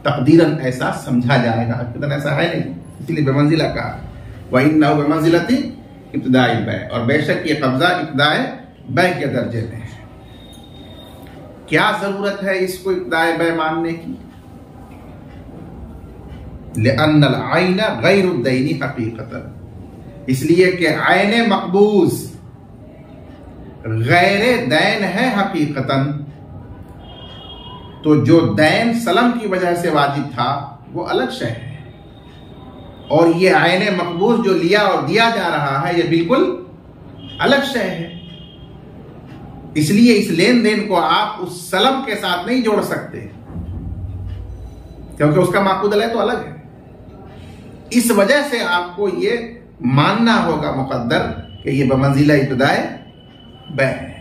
तकदीरन ऐसा समझा जाएगा, हकीकतन ऐसा है नहीं, इसलिए बेमंजिला कहा। व इन्नहु बेमंजिलति इब्तिदाइल बै, और बेशक ये कब्जा इब्तिदाए बै के दर्जे में है। क्या जरूरत है इसको इब्तिदाए बै मानने की? लिअन्नल आइन गैरुद दैनी हकीकतन, इसलिए कि आयने मकबूज गैर दैन है हकीकतन, तो जो दैन सलम की वजह से वाजिब था वो अलग शय है, और ये आयने मकबूज जो लिया और दिया जा रहा है ये बिल्कुल अलग शय है। इसलिए इस लेन देन को आप उस सलम के साथ नहीं जोड़ सकते, क्योंकि उसका माकूद अलग तो अलग है। इस वजह से आपको ये मानना होगा मुकद्दर कि ये बमंजिला इब्तिदाए बै है।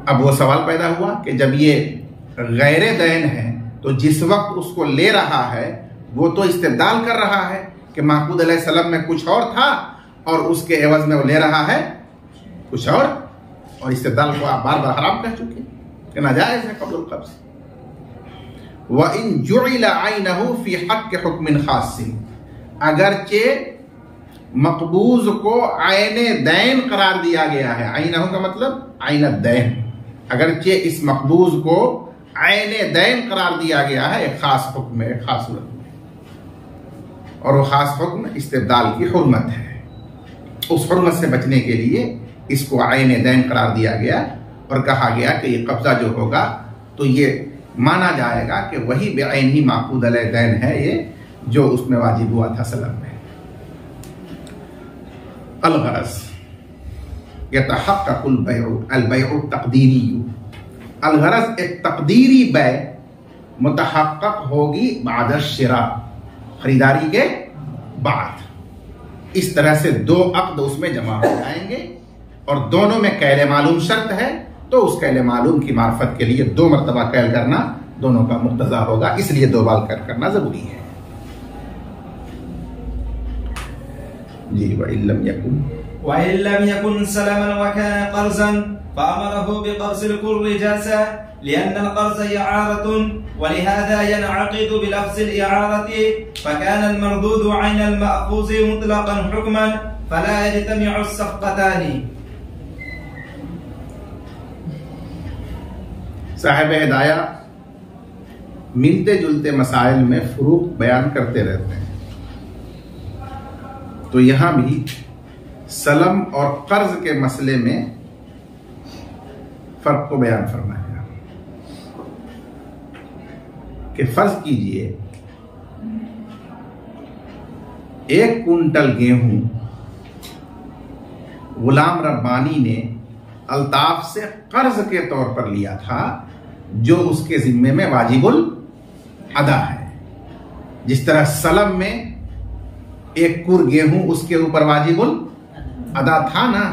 अब वो सवाल पैदा हुआ कि जब ये गैर दैन है तो जिस वक्त उसको ले रहा है वो तो इस्तिब्दाल कर रहा है कि माकूद अलैहि सल्लम में कुछ और था और उसके एवज में वो ले रहा है कुछ और इस्तेदाल को आप बार बार हराम कह चुके कि नाजायज है कब्ल कब्ज। व इन जुइल आइनहु फी हक़ हुक्मिन खासिन, अगरचे मकबूज को आयने दैन करार दिया गया है। आइनहु का मतलब आइन दैन, अगरचे इस मकबूज को आयने दैन करार दिया गया है एक खास हुक्म में, एक खास सूरत में, और वो खास हुक्म इस्तेबदाल की हुर्मत है। उस हुर्मत से बचने के लिए इसको आयने दैन करार दिया गया और कहा गया कि ये कब्जा जो होगा तो ये माना जाएगा कि वही बेअैन ही माकूद अलैह दैन है ये जो उसमें वाजिब हुआ था सलम में। अलगरज यतहक्कुल बैउ अल बैउ तक़दीरी, अलगरज एक तकदीरी बै मुतहक्कक होगी बाद शिरा, खरीदारी के बाद। इस तरह से दो अक्द उसमें जमा हो जाएंगे और दोनों में कैल मालूम शर्त है, तो उस कैल मालूम की मार्फत के लिए 2 मरतबा कैल करना दोनों का मुक्तजा होगा, इसलिए 2 बार कैल करना जरूरी है। जी वइल्लम यकुन सलमन व कान कर्ज़न फअमरहु बिक़ब्ज़िल कुर्रि जाज़ा लिअन्न al-क़र्ज़ इआरतुन व लिहाज़ा यनअक़िदु बिलफ़्ज़िल इआरति फ़कान al-मरदूद अन al-मअख़ूज़ मुतलक़न हुक्मन फ़ला यजतमिउ as-सफ़क़तानि। साहिब हिदाया मिलते जुलते मसाइल में फुरूक बयान करते रहते हैं, तो यहां भी सलम और कर्ज के मसले में फर्क को बयान फरमाया कि फर्ज कीजिए 1 कुंटल गेहूं गुलाम रब्बानी ने अल्ताफ से कर्ज के तौर पर लिया था जो उसके जिम्मे में वाजिबुल अदा है। जिस तरह सलम में 1 कुर गेहूं उसके ऊपर वाजिबुल अदा था ना,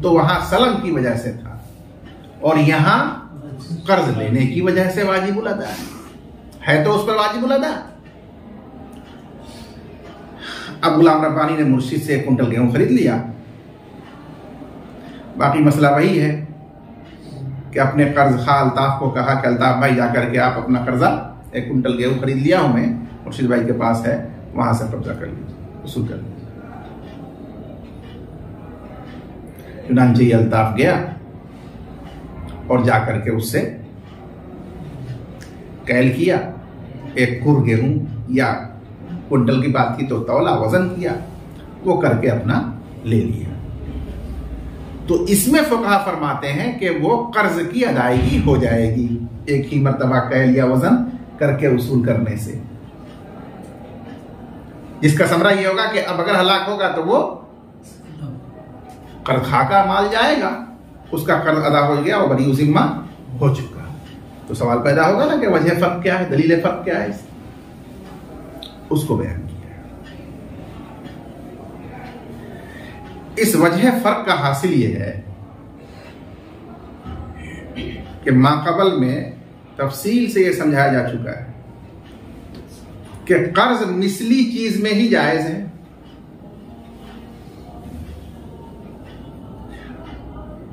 तो वहां सलम की वजह से था और यहां कर्ज लेने की वजह से वाजिबुल अदा है तो उस पर वाजिबुल अदा। अब गुलाम रब्बानी ने मुर्शिद से 1 कुंटल गेहूं खरीद लिया, बाकी मसला वही है कि अपने कर्ज खा अल्ताफ को कहा कि अल्ताफ भाई जाकर के आप अपना कर्जा 1 कुंटल गेहूं खरीद लिया हूं मैं, मुर्शिद भाई के पास है, वहां से कब्जा कर लीजिए, वसूल कर लीजिए। चुनांचे अल्ताफ गया और जाकर के उससे कैल किया, 1 कुर गेहूं या कुंटल की बात की तो तौला वजन किया, वो करके अपना ले लिया। तो इसमें फुक़हा फरमाते हैं कि वो कर्ज की अदायगी हो जाएगी एक ही मर्तबा कैल या वजन करके वसूल करने से, जिसका समरा ये होगा कि अब अगर हलाक होगा तो वो कर्ज खा का माल जाएगा, उसका कर्ज अदा हो गया और बरी जिम्मा हो चुका। तो सवाल पैदा होगा ना कि वजह फर्क क्या है, दलील फर्क क्या है, उसको बयान किया। इस वजह फर्क का हासिल यह है कि माक़बल में तफसील से यह समझाया जा चुका है कि कर्ज मिसली चीज में ही जायज है।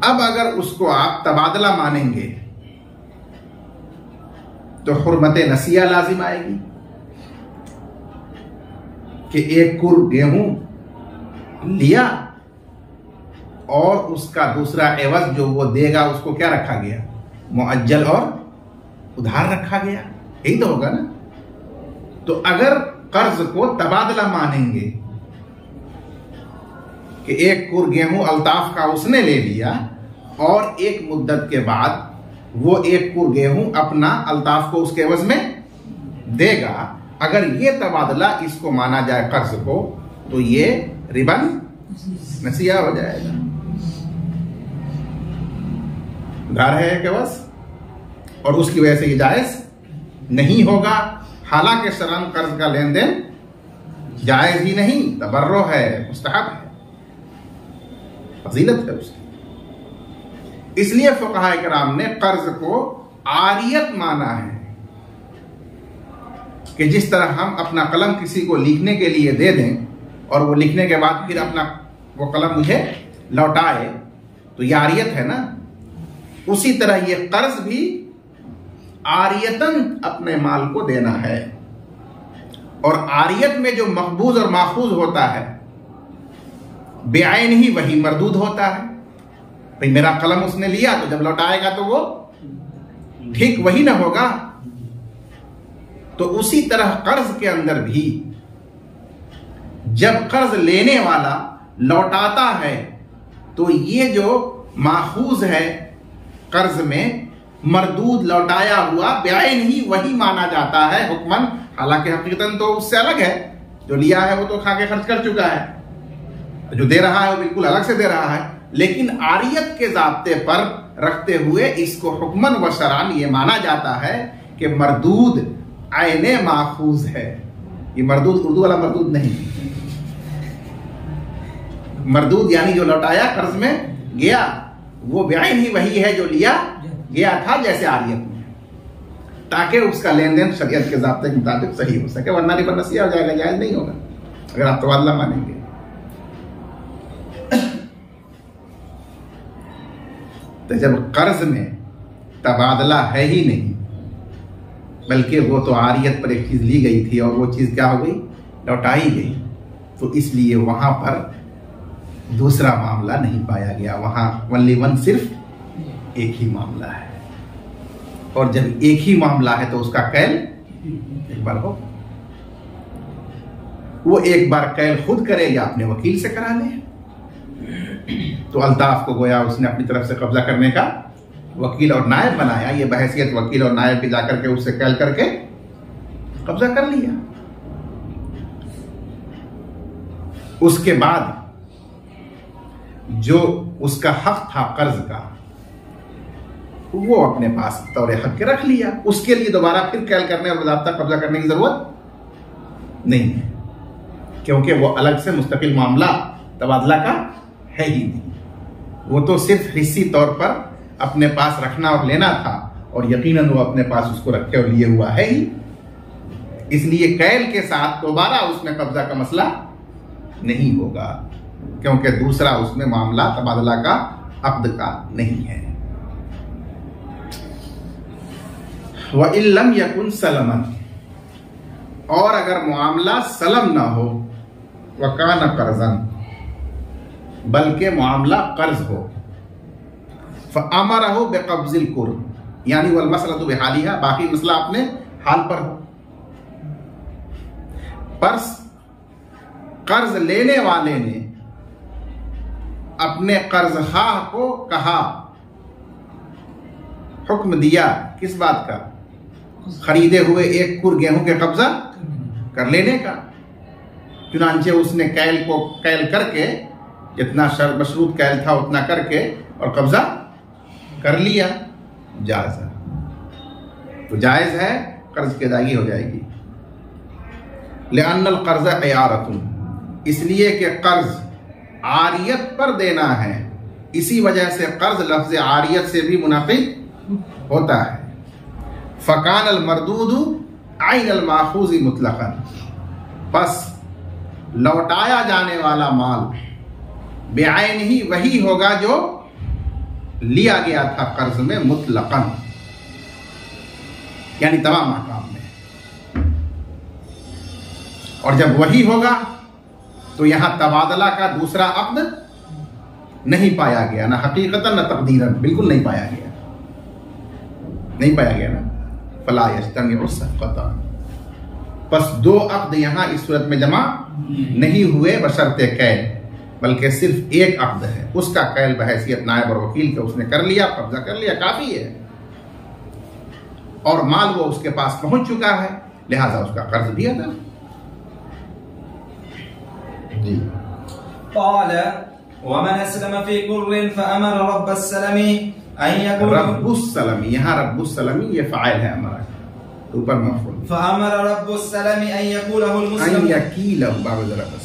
अब अगर उसको आप तबादला मानेंगे तो हुर्मत नसिया लाजिम आएगी कि 1 कुर गेहूं लिया और उसका दूसरा एवज जो वो देगा उसको क्या रखा गया, मुअज्जल और उधार रखा गया, यही तो होगा ना। तो अगर कर्ज को तबादला मानेंगे कि 1 कुर गेहूं अल्ताफ का उसने ले लिया और एक मुद्दत के बाद वो 1 कुर गेहूं अपना अल्ताफ को उसके एवज में देगा, अगर ये तबादला इसको माना जाए कर्ज को, तो ये रिबन नसिया हो जाएगा। उधार है के बस, और उसकी वजह से ये जायज नहीं होगा। हालांकि शरअन कर्ज का लेन देन जायज ही नहीं, तबर्रो है, मुस्तहब है, फजीलत है उसकी। इसलिए फुक़हा इकराम ने कर्ज को आरियत माना है कि जिस तरह हम अपना कलम किसी को लिखने के लिए दे दें और वो लिखने के बाद फिर अपना वो कलम मुझे लौटाए, तो ये आरियत है ना। उसी तरह ये कर्ज भी आरियतन अपने माल को देना है। और आरियत में जो मकबूज और माखूज होता है बेआइन ही वही मरदूद होता है। भाई मेरा कलम उसने लिया तो जब लौटाएगा तो वो ठीक वही ना होगा। तो उसी तरह कर्ज के अंदर भी जब कर्ज लेने वाला लौटाता है तो ये जो माखूज है कर्ज में मरदूद लौटाया हुआ बेआइन ही वही माना जाता है हुक्मन। हालांकि हकीकतन तो उससे अलग है, जो लिया है वो तो खा के खर्च कर चुका है, जो दे रहा है वो बिल्कुल अलग से दे रहा है। लेकिन आरियत के ज़ाब्ते पर रखते हुए इसको हुक्मन व शरान ये माना जाता है कि मरदूद आयने माखूज है। ये मरदूद उर्दू वाला मरदूद नहीं, मरदूद यानी जो लौटाया कर्ज में गया वो बेआइन ही वही है जो लिया गया था, जैसे आरियत में, ताकि उसका लेन देन शरीयत के ज़ाब्ते के मुताबिक सही हो सके, वरना रिबा नसीआ हो जाएगा, जायज नहीं होगा अगर आप तबादला मानेंगे। तो जब कर्ज में तबादला है ही नहीं, बल्कि वो तो आरियत पर एक चीज ली गई थी और वो चीज क्या हो गई, लौटाई गई, तो इसलिए वहां पर दूसरा मामला नहीं पाया गया। वहां वनली वन सिर्फ एक ही मामला है। और जब एक ही मामला है तो उसका कैल एक बार हो, वो एक बार कैल खुद करे या अपने वकील से करा ले। तो अल्ताफ को गोया उसने अपनी तरफ से कब्जा करने का वकील और नायब बनाया, ये बहैसियत वकील और नायब के जाकर के उससे कैल करके कब्जा कर लिया। उसके बाद जो उसका हक था कर्ज का वो अपने पास तौरे हक के रख लिया। उसके लिए दोबारा फिर कैल करने और बाज़ाब्ता कब्जा करने की जरूरत नहीं है, क्योंकि वो अलग से मुस्तकिल मामला तबादला का है ही नहीं। वो तो सिर्फ हिस्सी तौर पर अपने पास रखना और लेना था, और यकीनन वो अपने पास उसको रखे और लिए हुआ है ही। इसलिए कैल के साथ दोबारा उसमें कब्जा का मसला नहीं होगा, क्योंकि दूसरा उसमें मामला तबादला का अक्द का नहीं है। व इल्लम यकुन सलमन, और अगर मामला सलम ना हो, वकान कर्जन, बल्कि मामला कर्ज हो, फअमरहु बिक़ब्ज़िल कुर्ब, यानी वल मसलतु बिहालिहा, बाकी मसला अपने हाल पर हो। पर कर्ज लेने वाले ने अपने कर्जखाह को कहा, हुक्म दिया किस बात का, खरीदे हुए एक कुर गेहूं के कब्जा कर लेने का। चुनांचे उसने कैल को कैल करके, जितना शर्त मशरूत कैल था उतना करके और कब्जा कर लिया, जायज है। तो जायज है, कर्ज की अदायगी हो जाएगी। लिअन्नल कर्ज इयारतुन, इसलिए कि कर्ज आरियत पर देना है, इसी वजह से कर्ज लफ्ज आरियत से भी मुनाफिक होता है। फकान अल मरदूदु आइन अल माखूज़ी मुतलकन, बस लौटाया जाने वाला माल बेआइन ही वही होगा जो लिया गया था कर्ज में मुतलकन, यानी तमाम अहकाम में। और जब वही होगा तो यहां तबादला का दूसरा अक्द नहीं पाया गया, ना हकीकतन न तकदीरन, बिल्कुल नहीं पाया गया, नहीं पाया गया ना। फला यस्तमिउ सफ़क़तान, बस दो अक्द यहां इस सूरत में जमा नहीं हुए बशर्ते कैल, बल्कि सिर्फ एक अक्द है, उसका कैल बहैसियत नायब और वकील के उसने कर लिया, कब्जा कर लिया, काफी है। और माल वो उसके पास पहुंच चुका है, लिहाजा उसका कर्ज भी अदा। जी क़ाल वमन अस्लम फी कुर्रिन फअमर रब्बस्सलमी अन यकुन, रब्बुस्सलमी, यहाँ रब्बुस्सलमी ये फाइल है हमारा, ऊपर मफ़ऊल। फअमर रब्बुस्सलमी अन यक़ूलहुल मुस्लिम,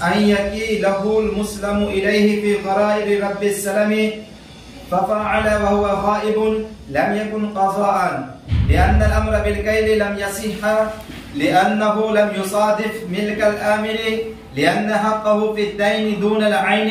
अन यकीलहुल मुस्लिमु इलैहि फी ग़राइरि रब्बिस्सलमी फफ़अल वहुव ग़ाइबुन लम यकुन क़ज़ाअन लिअन्न अल-अम्र बिल-कैल लम यसिह लिअन्नहु लम युसादिफ मिल्क अल-आमिल लिअन्न हक़्क़हु फ़ी अद-दैन दून अल-ऐन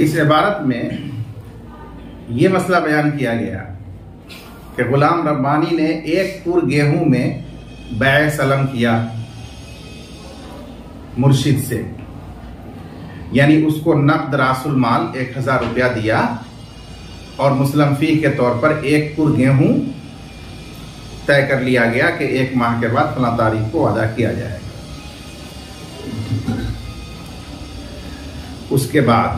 इस इबारत में ये मसला बयान किया गया कि गुलाम रब्बानी ने एक पुर गेहूं में बैय सलम किया मुर्शिद से, यानी उसको नकद रासुल माल 1000 रुपया दिया और मुस्लिम फी के तौर पर एक पुर गेहूं तय कर लिया गया कि 1 माह के बाद फला तारीख को अदा किया जाएगा। उसके बाद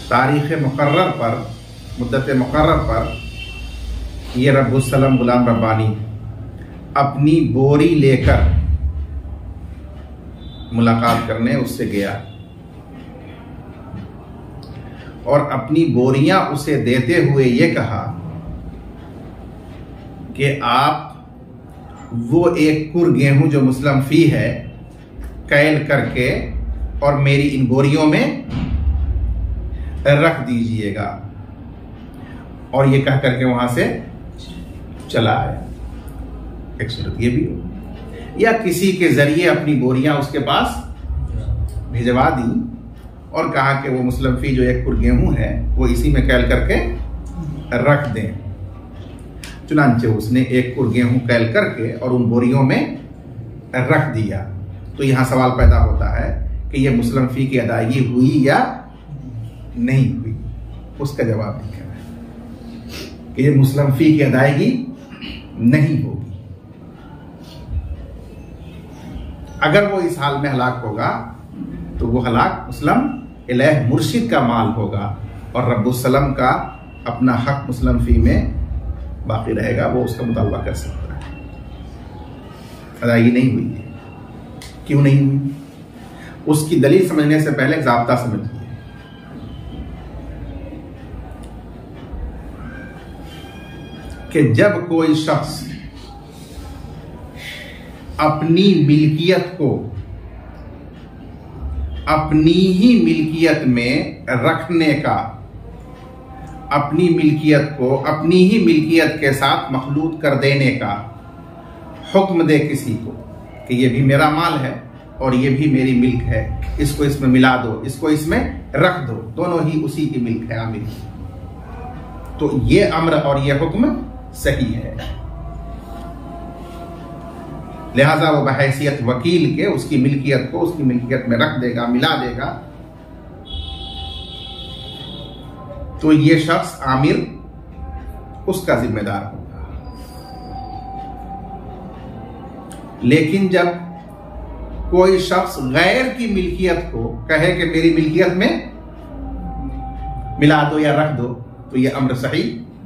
तारीख मुकर्रर पर, मुद्दत मुकर्रर पर ये रब्बुस्सलम गुलाम रब्बानी अपनी बोरी लेकर मुलाकात करने उससे गया और अपनी बोरियां उसे देते हुए ये कहा कि आप वो एक कुर गेहूं जो मुस्लिम फी है कैल करके और मेरी इन बोरियों में रख दीजिएगा, और ये कह करके वहां से चला आया। एक सूरत ये भी हो, या किसी के जरिए अपनी बोरियां उसके पास भिजवा दी और कहा कि वो मुस्लिम फी जो एक कुर गेहूं है वो इसी में कैल करके रख दें। चुनांचे उसने एक कुर गेहूं कैल करके और उन बोरियों में रख दिया। तो यहां सवाल पैदा होता है कि ये मुस्लिम फी की अदायगी हुई या नहीं हुई। उसका जवाब लिखा है कि ये मुस्लिम फी की अदायगी नहीं होगी। अगर वो इस हाल में हलाक होगा तो वो हलाक मुस्लिम इलह मुर्शिद का माल होगा और रब्बुस्सलम का अपना हक मुस्लिम फी में बाकी रहेगा, वो उसका मुतालबा कर सकता है। अदायगी नहीं हुई है। क्यों नहीं हुई? उसकी दलील समझने से पहले ज़ाब्ता समझिए। कि जब कोई शख्स अपनी मिल्कियत को अपनी ही मिल्कियत में रखने का, अपनी मिल्कियत को अपनी ही मिल्कियत के साथ मखलूत कर देने का हुक्म दे किसी को कि ये भी मेरा माल है और ये भी मेरी मिल्क है, इसको इसमें मिला दो, इसको इसमें रख दो, दोनों ही उसी की मिल्क है, आमिर। तो ये अम्र और ये हुक्म सही है। लिहाजा वो बहैसियत वकील के उसकी मिल्कियत को उसकी मिल्कियत में रख देगा, मिला देगा। तो ये शख्स आमिर उसका जिम्मेदार होगा। लेकिन जब कोई शख्स गैर की मिल्कियत को कहे कि मेरी मिल्कियत में मिला दो या रख दो, तो यह अम्र सही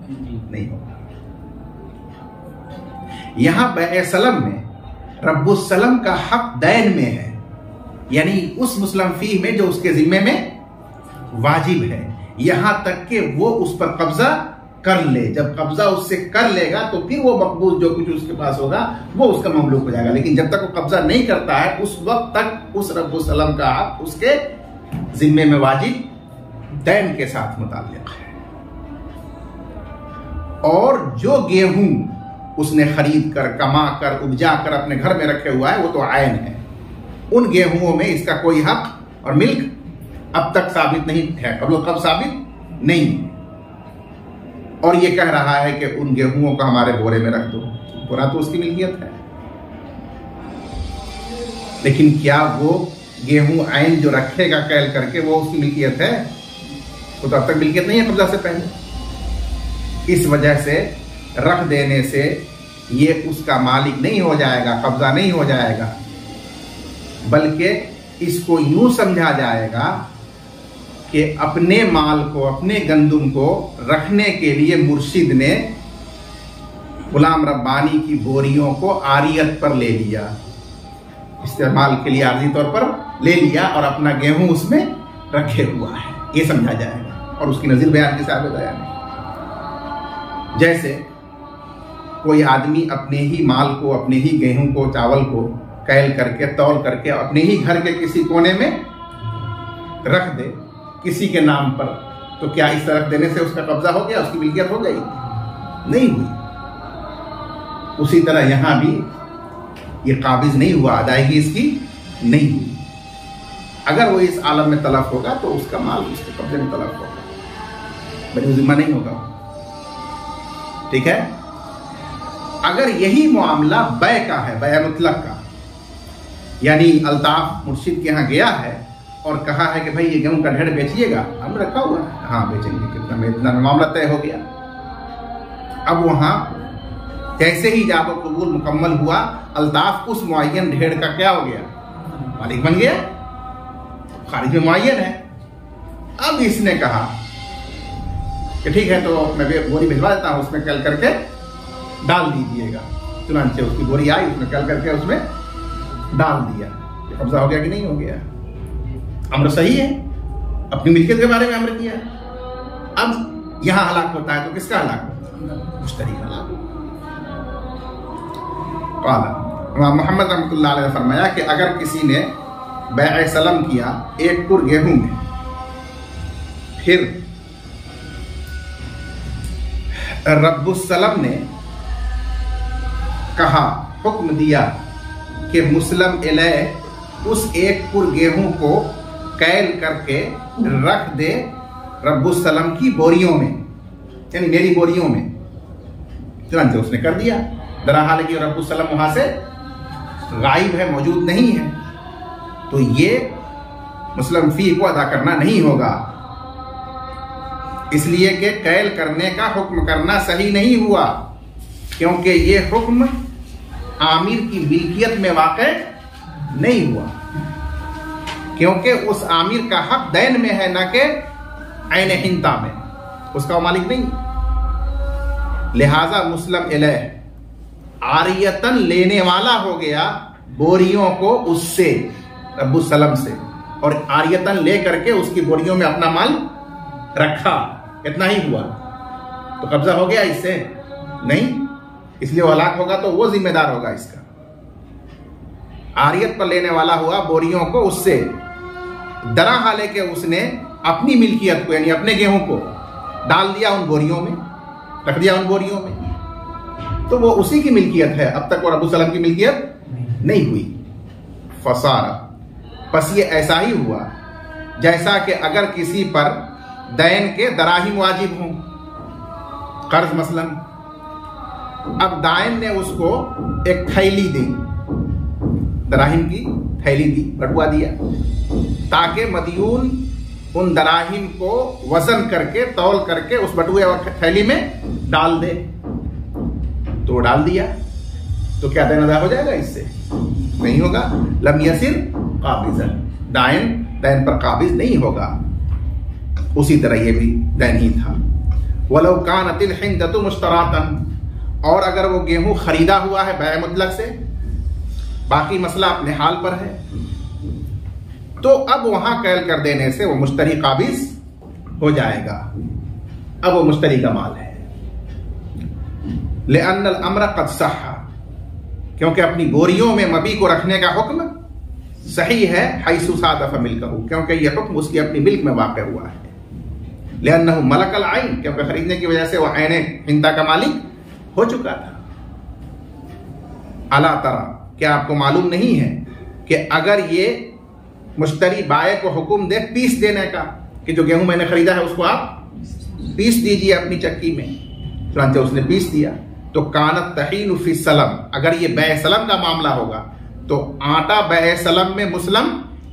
नहीं होगा। यहां बैए सलम में रब्बुस्सलम का हक दैन में है, यानी उस मुस्लिम फी में जो उसके जिम्मे में वाजिब है, यहां तक कि वो उस पर कब्जा कर ले। जब कब्जा उससे कर लेगा तो फिर वो मकबूल जो कुछ उसके पास होगा वो उसका ममलूक हो जाएगा। लेकिन जब तक वो कब्जा नहीं करता है उस वक्त तक उस रब्बुस्सलम का हक उसके जिम्मे में वाजिब दैन के साथ मुताल्लिक है। और जो गेहूं उसने खरीद कर, कमा कर, उपजा कर अपने घर में रखे हुआ है वो तो आयन है। उन गेहूंों में इसका कोई हक और मिल्क अब तक साबित नहीं है, अब लोग कब साबित नहीं। और ये कह रहा है कि उन गेहूं को हमारे बोरे में रख दो, बोरा तो उसकी मिल्कियत है, लेकिन क्या वो गेहूं ऐन जो रखेगा कैल करके वो उसकी मिल्कियत है? वो तो अब तक मिल्कियत नहीं है कब्जा से पहले। इस वजह से रख देने से ये उसका मालिक नहीं हो जाएगा, कब्जा नहीं हो जाएगा, बल्कि इसको यूं समझा जाएगा कि अपने माल को, अपने गंदुम को रखने के लिए मुर्शिद ने गुलाम रब्बानी की बोरियों को आरियत पर ले लिया, इस्तेमाल के लिए आर्जी तौर पर ले लिया और अपना गेहूं उसमें रखे हुआ है, ये समझा जाएगा। और उसकी नजीर बयान के साबित आया नहीं। जैसे कोई आदमी अपने ही माल को, अपने ही गेहूं को, चावल को कैल करके, तौल करके अपने ही घर के किसी कोने में रख दे किसी के नाम पर, तो क्या इस तरह देने से उसका कब्जा हो गया, उसकी मिल्कियत हो गई? नहीं हुई। उसी तरह यहां भी ये काबिज नहीं हुआ, अदायगी इसकी नहीं हुई। अगर वो इस आलम में तलफ होगा तो उसका माल उसके कब्जे में तलफ होगा, बड़ी जिम्मा नहीं होगा। ठीक है। अगर यही मामला बै का है, बै मुतलक का, यानी अल्ताफ मुर्शिद के यहाँ गया है और कहा है कि भाई ये गेहूं का ढेर बेचिएगा, हम रखा हुआ है, हाँ बेचेंगे, कितना में इतना मामला तय हो गया। अब वहां जैसे ही जाब कबूल मुकम्मल हुआ, अल्ताफ उस मुअय्यन ढेर का क्या हो गया? मालिक बन गया, खारिज में मुअय्यन है। अब इसने कहा कि ठीक है, तो मैं बोरी भिजवा देता हूं, उसमें कल करके डाल दीजिएगा। चुनांचे उसकी बोरी आई, उसमें कल करके उसमें डाल दिया। कब्जा हो गया कि नहीं हो गया? अम्र सही है, अपनी मिल्कियत के बारे में अम्र किया। अब यहां हलाक होता है तो किसका हलाक होता है? मुश्तरी हलाक। मोहम्मद रहमतुल्लाह अलैह ने फरमाया कि अगर किसी ने बैअ सलम किया एक पुर गेहूं में, फिर रब्बुस सलम ने कहा, हुक्म दिया कि मुस्लिम इलैह उस एक पुर गेहूं को कैल करके रख दे रब्बुस सलम की बोरियों में, यानी मेरी बोरियों में। तुरंत उसने कर दिया, दरहाल कि रब्बुस सलम वहां से गायब है, मौजूद नहीं है, तो ये मुस्लिम फी को अदा करना नहीं होगा, इसलिए कि कैल करने का हुक्म करना सही नहीं हुआ, क्योंकि ये हुक्म आमिर की मिल्कियत में वाक़े नहीं हुआ, क्योंकि उस आमिर का हक दैन में है, न कि ऐन हिंता में, उसका मालिक नहीं। लिहाजा मुस्लिम इलैह आरियतन लेने वाला हो गया बोरियों को उससे, रब्बुस सलम से, और आरियतन ले करके उसकी बोरियों में अपना माल रखा, इतना ही हुआ, तो कब्जा हो गया इससे? नहीं, इसलिए वो हलाक होगा तो वो जिम्मेदार होगा इसका। आरियत पर लेने वाला हुआ बोरियों को उससे, दरा हाले के उसने अपनी मिल्कियत को, यानी अपने गेहूं को डाल दिया उन बोरियों में, रख दिया उन बोरियों में, तो वो उसी की मिल्कियत है, अब तक वो रब्बुस सलम की मिल्कियत नहीं हुई। फसारा, बस ये ऐसा ही हुआ जैसा कि अगर किसी पर दैन के दराहिम वाजिब हों, कर्ज मसलन, अब दाइन ने उसको एक थैली दी, दराहिम की थैली दी, बटुआ दिया, ताकि मदयून उन दराहिम को वजन करके, तौल करके उस बटुए और थैली में डाल दे, तो डाल दिया, तो क्या दैन अदा हो जाएगा इससे? नहीं होगा। लम यसिर काबिज़न, दाइन दैन पर काबिज नहीं होगा। उसी तरह ये भी दैन ही था। वलौ कानतिल हिंदतु मुश्तरातन, और अगर वो गेहूं खरीदा हुआ है बैअ मुतलक से, बाकी मसला अपने हाल पर है, तो अब वहां कैल कर देने से वो मुश्तरी काबिज हो जाएगा, अब वो मुश्तरी का माल है। लिअन्नल अम्र क़द सह्हा, क्योंकि अपनी बोरियों में मबी को रखने का हुक्म सही है, हैसु सादफ़ मिल्कहु, क्योंकि यह हुक्म उसकी अपनी मिल्क में वाक़ हुआ है। लिअन्नहु मलकल ऐन, क्योंकि खरीदने की वजह से वह ऐन हिंदा का मालिक हो चुका था। अला तरा, क्या आपको मालूम नहीं है कि अगर ये मुश्तरी बाये को हुक्म दे पीस देने का, कि जो गेहूं मैंने खरीदा है उसको आप पीस दीजिए अपनी चक्की में, चुनांचे उसने पीस दिया। तो कानत तहीन फी सलम, अगर ये बै सलम का मामला होगा तो आटा बै सलम में मुस्लम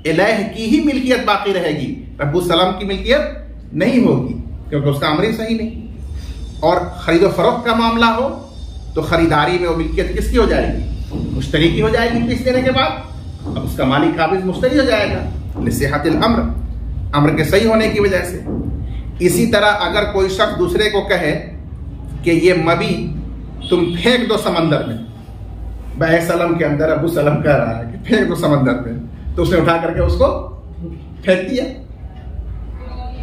इलैह की ही मिल्कियत बाकी रहेगी, रब्बु सलम की मिल्कियत नहीं होगी, क्योंकि उसका अमर ही सही नहीं। और खरीदो फरोख्त का मामला हो तो खरीदारी में वो मिल्कियत किसकी हो जाएगी? मुश्तरी की हो जाएगी पीस देने के बाद। अब उसका मालिक काबिज मुश्तरी हो जाएगा लिसिहतिल अम्र, अम्र के सही होने की वजह से। इसी तरह अगर कोई शख्स दूसरे को कहे कि ये मबी तुम फेंक दो समंदर में, बै सलम के अंदर अबू सलम कह रहा है कि फेंक दो समंदर में, तो उसने उठा करके उसको फेंक दिया,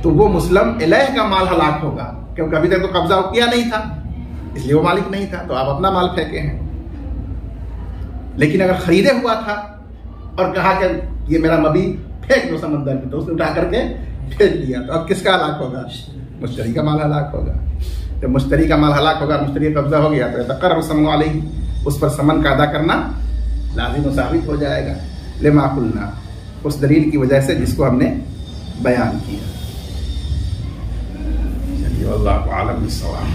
तो वो मुस्लिम इलैह का माल हलाक होगा, क्योंकि अभी तक तो कब्जा किया नहीं था, इसलिए वो मालिक नहीं था, तो आप अपना माल फेंके हैं। लेकिन अगर खरीदे हुआ था और कहा कि ये मेरा मबी फेंक दो समंदर में, तो उसने उठा करके फेंक दिया, तो अब किसका हलाक होगा? मुश्तरी का माल हलाक होगा। तो मुश्तरी का माल हलाक होगा, मुश्तरी का कब्जा हो गया, तो तकर्र समन अलैहि, उस पर समन का अदा करना लाजिम व साबित हो जाएगा, लिमा कुलना, उस दलील की वजह से जिसको हमने बयान किया। चलिए, अल्लाह आलम बिस्सवाब।